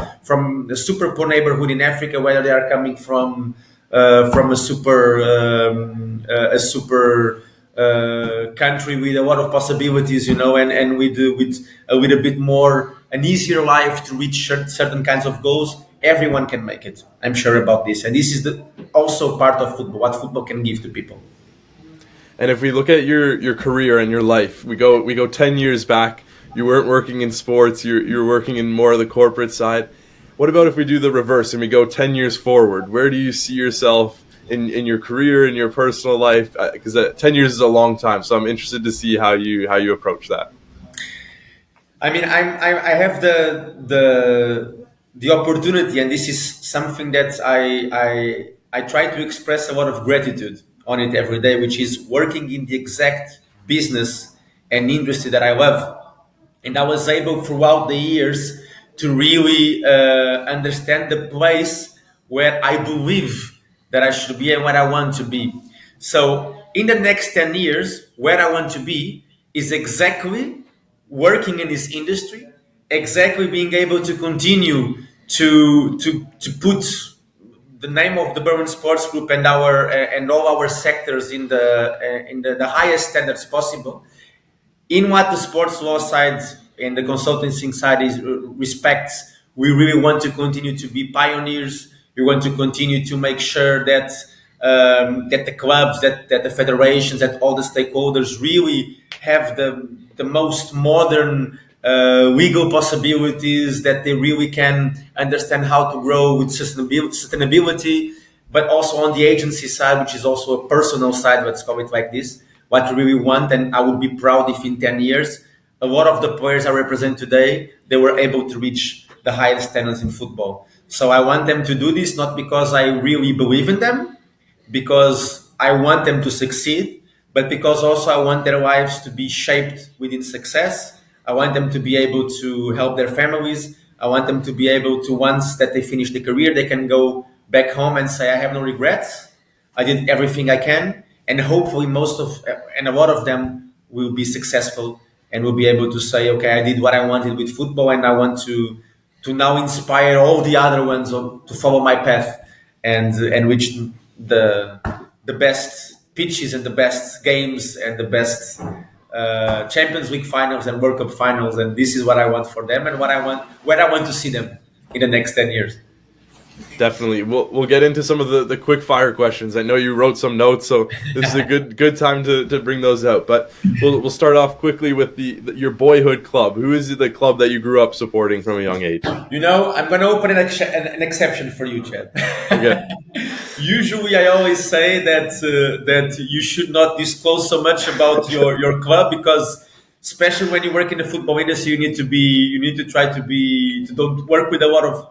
the super poor neighborhood in Africa, whether they are coming from a super country with a lot of possibilities, and with a bit more an easier life to reach certain kinds of goals. Everyone can make it. I'm sure about this, and this is also part of football, what football can give to people. And if we look at your career and your life, we go 10 years back. You weren't working in sports. You're working in more of the corporate side. What about if we do the reverse and we go 10 years forward? Where do you see yourself in your career, in your personal life? Because 10 years is a long time, so I'm interested to see how you approach that. I mean, I have the opportunity, and this is something that I try to express a lot of gratitude on it every day, which is working in the exact business and industry that I love. And I was able throughout the years to really understand the place where I believe that I should be and where I want to be. So in the next 10 years, where I want to be is exactly working in this industry, exactly being able to continue to put the name of the Berman Sports Group and our and all our sectors in the highest standards possible. In what the sports law side and the consulting side is respects, we really want to continue to be pioneers. We want to continue to make sure that that the clubs, that the federations, that all the stakeholders really have the most modern legal possibilities, that they really can understand how to grow with sustainability, but also on the agency side, which is also a personal side, let's call it like this, what we really want. And I would be proud if in 10 years, a lot of the players I represent today, they were able to reach the highest standards in football. So I want them to do this, not because I really believe in them, because I want them to succeed, but because also I want their lives to be shaped within success. I want them to be able to help their families. I want them to be able to, once that they finish the career, they can go back home and say, I have no regrets. I did everything I can. And hopefully and a lot of them will be successful and will be able to say, okay, I did what I wanted with football, and I want to now inspire all the other ones to follow my path and reach the best pitches and the best games and the best Champions League finals and World Cup finals. And this is what I want for them and where I want to see them in the next 10 years. Definitely. We'll get into some of the quick fire questions. I know you wrote some notes, so this is a good time to bring those out. But we'll start off quickly with your boyhood club. Who is the club that you grew up supporting from a young age? You know, I'm going to open an exception for you, Chad. Okay. Usually, I always say that you should not disclose so much about your club, because especially when you work in the football industry, you need to try to don't work with a lot of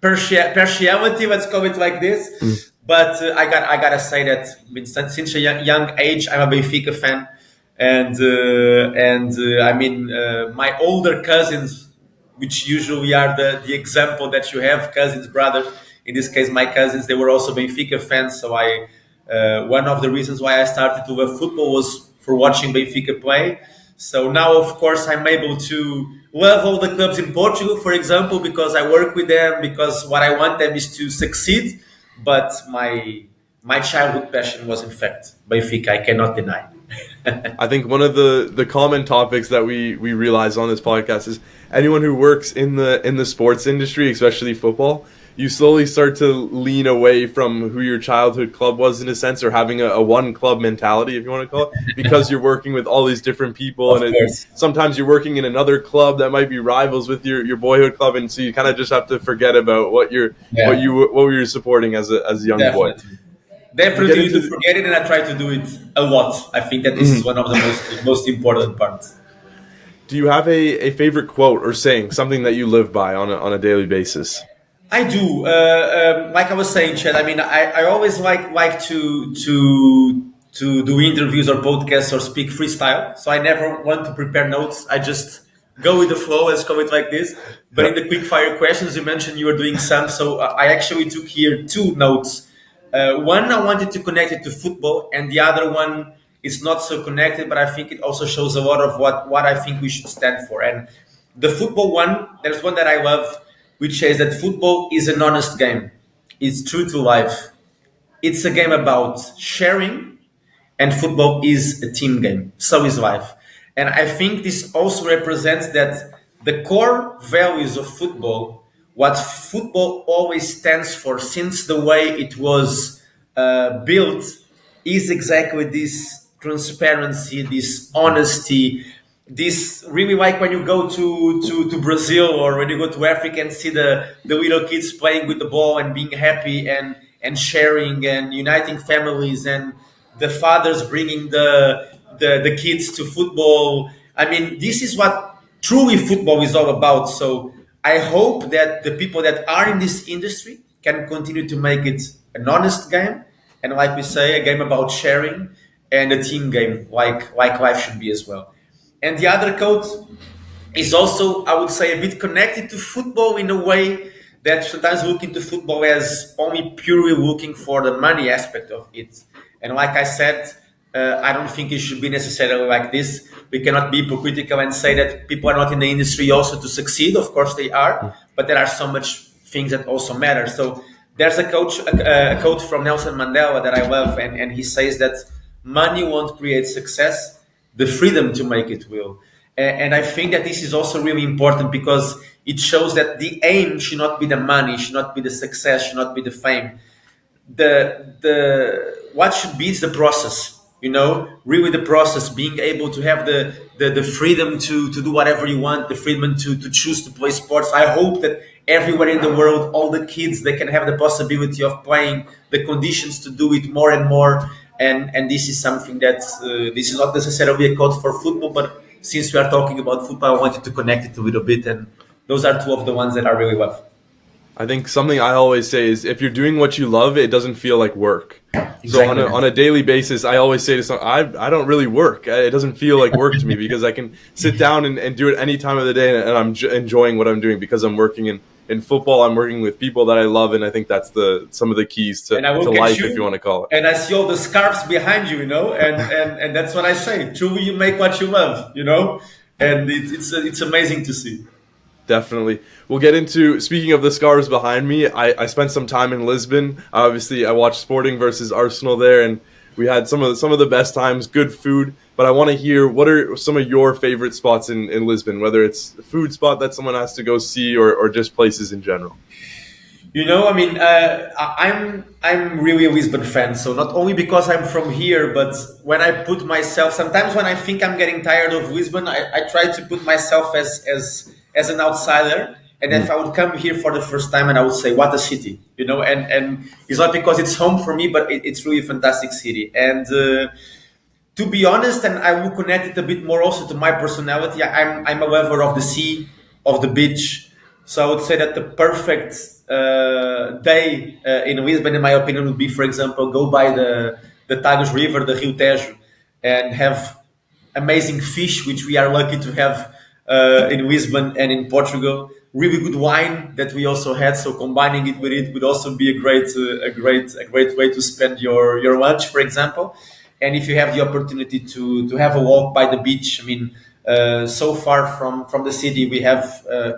partiality, let's call it like this. But I gotta say that since a young age, I'm a Benfica fan, and my older cousins, which usually are the example that you have, cousins, brothers. In this case, my cousins, they were also Benfica fans. So one of the reasons why I started to love football was for watching Benfica play. So now, of course, I'm able to love all the clubs in Portugal, for example, because I work with them, because what I want them is to succeed. But my childhood passion was, in fact, Benfica. I cannot deny. I think one of the common topics that we realize on this podcast is anyone who works in the sports industry, especially football, you slowly start to lean away from who your childhood club was, in a sense, or having a one club mentality, if you want to call it, because you're working with all these different people. And sometimes you're working in another club that might be rivals with your boyhood club. And so you kind of just have to forget about what you were supporting as a young boy. Definitely to forget it, and I try to do it a lot. I think that this is one of the most important parts. Do you have a favorite quote or saying, something that you live by on a daily basis? I do. Like I was saying, Chad, I mean, I always like to do interviews or podcasts or speak freestyle. So I never want to prepare notes. I just go with the flow, let's call it like this. But in the quick fire questions, you mentioned you were doing some. So I actually took here 2 notes. One, I wanted to connect it to football, and the other one is not so connected, but I think it also shows a lot of what I think we should stand for. And the football one, there's one that I love, which says that football is an honest game. It's true to life. It's a game about sharing, and football is a team game. So is life. And I think this also represents that the core values of football, what football always stands for since the way it was built, is exactly this transparency, this honesty, this really, like when you go to Brazil or when you go to Africa and see the little kids playing with the ball and being happy and sharing and uniting families, and the fathers bringing the kids to football. I mean, this is what truly football is all about. So I hope that the people that are in this industry can continue to make it an honest game, and like we say, a game about sharing, and a team game like life should be as well. And the other quote is also, I would say, a bit connected to football in a way that sometimes look into football as only purely looking for the money aspect of it. And like I said, I don't think it should be necessarily like this. We cannot be hypocritical and say that people are not in the industry also to succeed. Of course they are, but there are so much things that also matter. So there's a quote from Nelson Mandela that I love, and he says that money won't create success, the freedom to make it will. And I think that this is also really important because it shows that the aim should not be the money, should not be the success, should not be the fame. The what should be is the process. You know, really the process, being able to have the freedom to do whatever you want, the freedom to choose to play sports. I hope that everywhere in the world, all the kids, they can have the possibility of playing, the conditions to do it more and more. And this is something that this is not necessarily a code for football, but since we are talking about football, I wanted to connect it a little bit, and those are two of the ones that I really love. I think something I always say is if you're doing what you love, it doesn't feel like work. So Exactly. on a daily basis, I always say to someone, I don't really work. It doesn't feel like work to me because I can sit down and do it any time of the day, and I'm enjoying what I'm doing because I'm working in football. I'm working with people that I love, and I think that's some of the keys And I to look at life, you, if you want to call it. and I see all the scarves behind you, you know, and that's what I say. Truly, you make what you love, you know, and it's amazing to see. Definitely. We'll get into, speaking of the scars behind me, I spent some time in Lisbon. Obviously, I watched Sporting versus Arsenal there, and we had some of the best times, good food. But I want to hear, what are some of your favorite spots in Lisbon, whether it's a food spot that someone has to go see or just places in general? You know, I mean, I'm really a Lisbon fan. So not only because I'm from here, but when I put myself, sometimes when I think I'm getting tired of Lisbon, I try to put myself as an outsider. And if I would come here for the first time, and I would say, "What a city!" You know, and it's not because it's home for me, but it's really a fantastic city. And to be honest, and I will connect it a bit more also to my personality. I'm a lover of the sea, of the beach. So I would say that the perfect day in Lisbon, in my opinion, would be, for example, go by the Tagus River, the Rio Tejo, and have amazing fish, which we are lucky to have in Lisbon and in Portugal. Really good wine that we also had. So combining it with it would also be a great way to spend your lunch, for example. And if you have the opportunity to have a walk by the beach, I mean, so far from the city, we have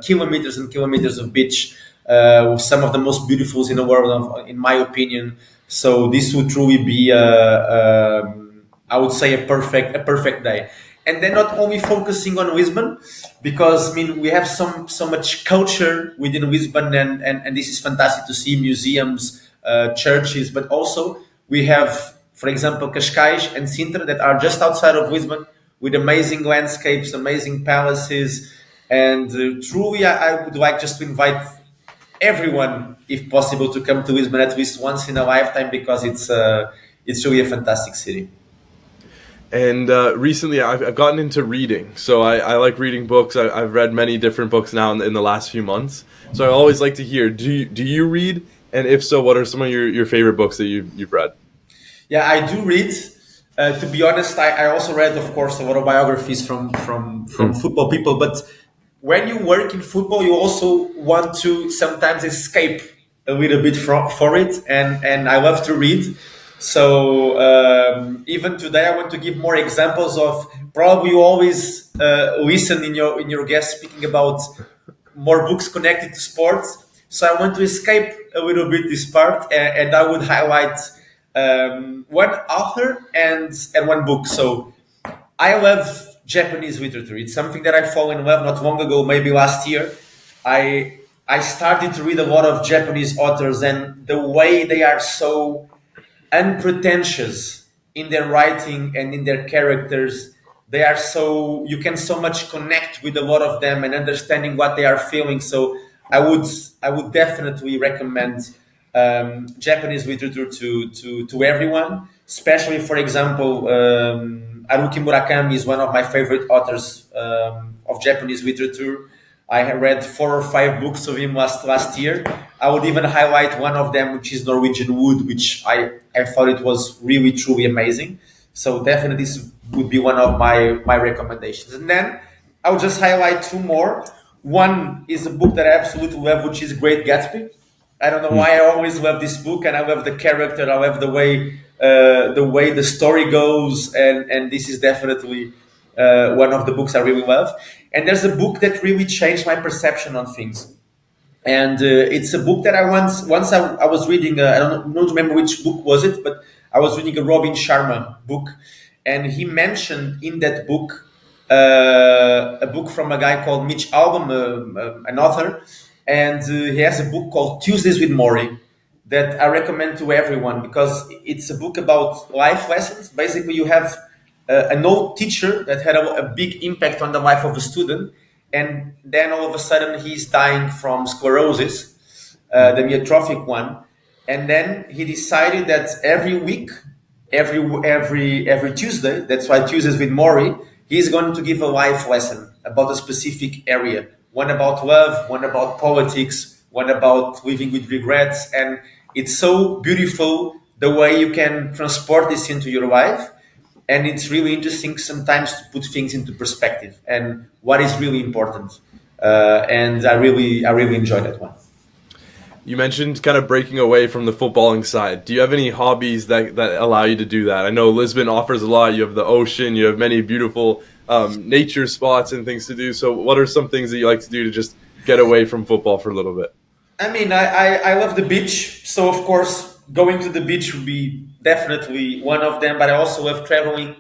kilometers and kilometers of beach, some of the most beautiful in the world, in my opinion. So this would truly be, I would say, a perfect day. And then not only focusing on Lisbon, because I mean we have so much culture within Lisbon, and this is fantastic to see museums, churches, but also we have, for example, Cascais and Sintra that are just outside of Lisbon with amazing landscapes, amazing palaces, and truly I would like just to invite everyone, if possible, to come to Lisbon at least once in a lifetime because it's really a fantastic city. And recently, I've gotten into reading. So I like reading books. I've read many different books now in the last few months. So I always like to hear, do you read? And if so, what are some of your favorite books that you've read? Yeah, I do read. To be honest, I also read, of course, a lot of biographies from football people. But when you work in football, you also want to sometimes escape a little bit for it, and I love to read. So even today, I want to give more examples of probably you always listen in your guest speaking about more books connected to sports. So I want to escape a little bit this part, and I would highlight one author and one book. So I love Japanese literature. It's something that I fall in love not long ago, maybe last year. I started to read a lot of Japanese authors, and the way they are so unpretentious in their writing and in their characters. They are so you can so much connect with a lot of them and understanding what they are feeling. So I would definitely recommend Japanese literature to everyone, especially for example Haruki Murakami is one of my favorite authors of Japanese literature. I have read 4 or 5 books of him last year. I would even highlight one of them, which is Norwegian Wood, which I thought it was really truly amazing. So definitely this would be one of my recommendations. And then I'll just highlight two more. One is a book that I absolutely love, which is Great Gatsby. I don't know Hmm. why I always love this book, and I love the character. I love the way the story goes, and this is definitely one of the books I really love. And there's a book that really changed my perception on things, and it's a book that I I was reading. I don't remember which book was it, but I was reading a Robin Sharma book, and he mentioned in that book a book from a guy called Mitch Albom, an author, and he has a book called Tuesdays with Morrie that I recommend to everyone because it's a book about life lessons. Basically, you have an old teacher that had a big impact on the life of a student, and then all of a sudden he's dying from sclerosis, the myotrophic one, and then he decided that every week, every Tuesday, that's why Tuesdays with Maury, he's going to give a life lesson about a specific area. One about love, one about politics, one about living with regrets, and it's so beautiful the way you can transport this into your life, and it's really interesting sometimes to put things into perspective and what is really important. And I really enjoy that one. You mentioned kind of breaking away from the footballing side. Do you have any hobbies that allow you to do that? I know Lisbon offers a lot. You have the ocean. You have many beautiful nature spots and things to do. So what are some things that you like to do to just get away from football for a little bit? I mean, I love the beach, so of course going to the beach would be definitely one of them. But I also love traveling,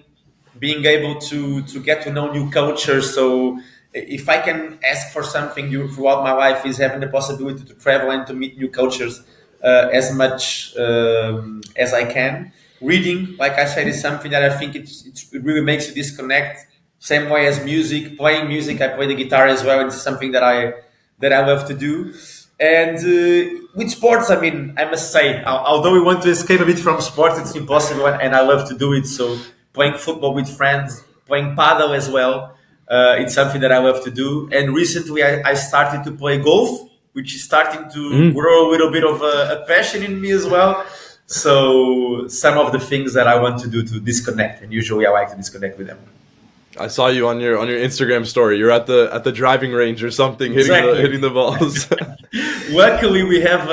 being able to get to know new cultures. So if I can ask for something throughout my life is having the possibility to travel and to meet new cultures as much as I can. Reading, like I said, is something that I think it really makes you disconnect. Same way as music, playing music. I play the guitar as well. It's something that I love to do. And with sports, I mean, I must say, although we want to escape a bit from sports, it's impossible, and I love to do it. So playing football with friends, playing paddle as well, it's something that I love to do. And recently, I started to play golf, which is starting to Mm. grow a little bit of a passion in me as well. So some of the things that I want to do to disconnect, and usually I like to disconnect with them. I saw you on your Instagram story. You're at the driving range or something, Exactly. hitting the balls. Luckily, we have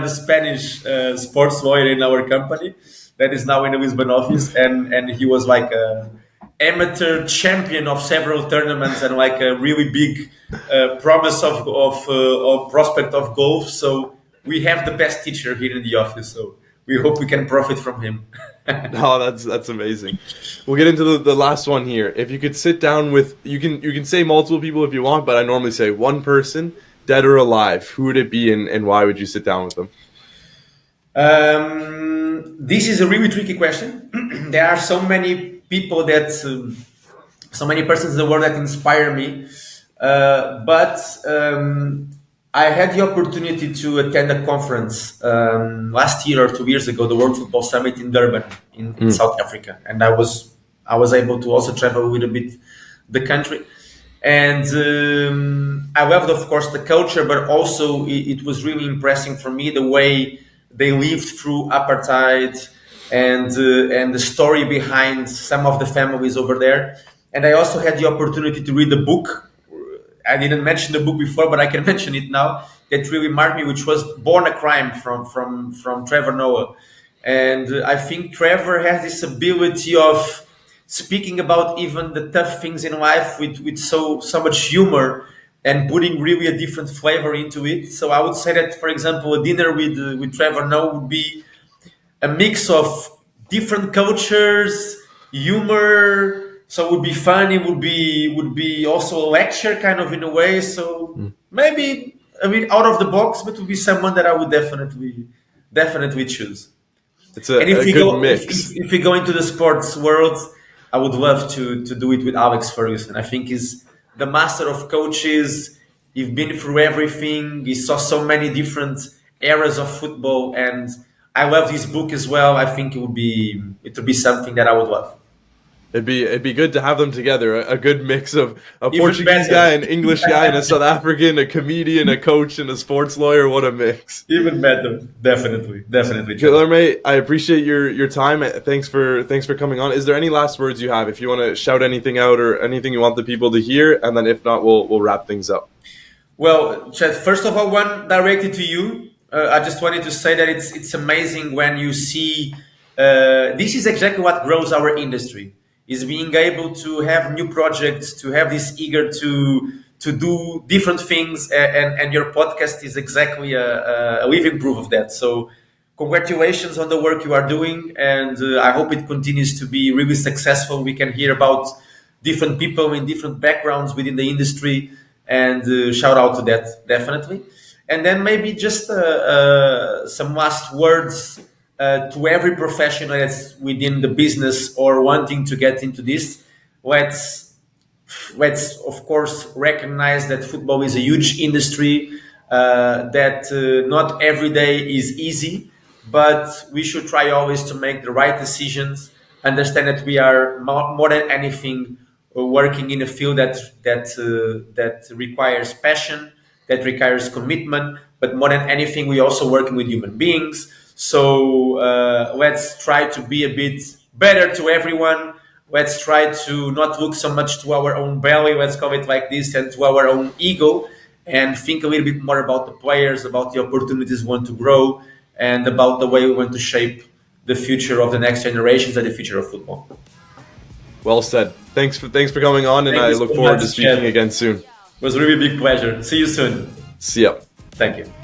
a Spanish sports lawyer in our company that is now in the Lisbon office, and he was like a amateur champion of several tournaments and like a really big promise of prospect of golf. So we have the best teacher here in the office. So we hope we can profit from him. Oh, that's amazing. We'll get into the last one here. If you could sit down with you can say multiple people if you want, but I normally say one person, dead or alive. Who would it be and why would you sit down with them? This is a really tricky question. There are so many people so many persons in the world that inspire me. But I had the opportunity to attend a conference last year or 2 years ago, the World Football Summit in Durban, in Mm. South Africa, and I was able to also travel a little bit the country. And I loved, of course, the culture, but also it was really impressive for me the way they lived through apartheid and the story behind some of the families over there. And I also had the opportunity to read the book. I didn't mention the book before, but I can mention it now. That really marked me, which was Born a Crime from Trevor Noah. And I think Trevor has this ability of speaking about even the tough things in life with so much humor and putting really a different flavor into it. So I would say that, for example, a dinner with Trevor Noah would be a mix of different cultures, humor. So it would be fun. It would be also a lecture, kind of in a way. So maybe I mean out of the box, but would be someone that I would definitely choose. It's And if a we good go mix. if we go into the sports world, I would love to do it with Alex Ferguson. I think he's the master of coaches. He's been through everything. He saw so many different eras of football, and I love his book as well. I think it would be something that I would love. It'd be good to have them together. A good mix of a Even Portuguese better. guy, an English guy, and a South African, a comedian, a coach, and a sports lawyer. What a mix! Even better. Definitely, definitely. Guilherme, I appreciate your time. Thanks for coming on. Is there any last words you have? If you want to shout anything out or anything you want the people to hear, and then if not, we'll wrap things up. Well, Chad, first of all, one directed to you. I just wanted to say that it's amazing when you see. This is exactly what grows our industry: is being able to have new projects, to have this eager to do different things, and your podcast is exactly a living proof of that. So, congratulations on the work you are doing, and I hope it continues to be really successful. We can hear about different people in different backgrounds within the industry, and shout out to that definitely. And then maybe just some last words to every professional that's within the business or wanting to get into this. Let's let's of course recognize that football is a huge industry, that not every day is easy, but we should try always to make the right decisions. Understand that we are more than anything working in a field that requires passion, that requires commitment, but more than anything, we also working with human beings. So let's try to be a bit better to everyone. Let's try to not look so much to our own belly, let's call it like this, and to our own ego, and think a little bit more about the players, about the opportunities we want to grow, and about the way we want to shape the future of the next generations and the future of football. Well said. Thanks for coming on, and Thank I you look so forward much, to speaking Chad. again soon. It was a really big pleasure. See you soon. See ya. Thank you.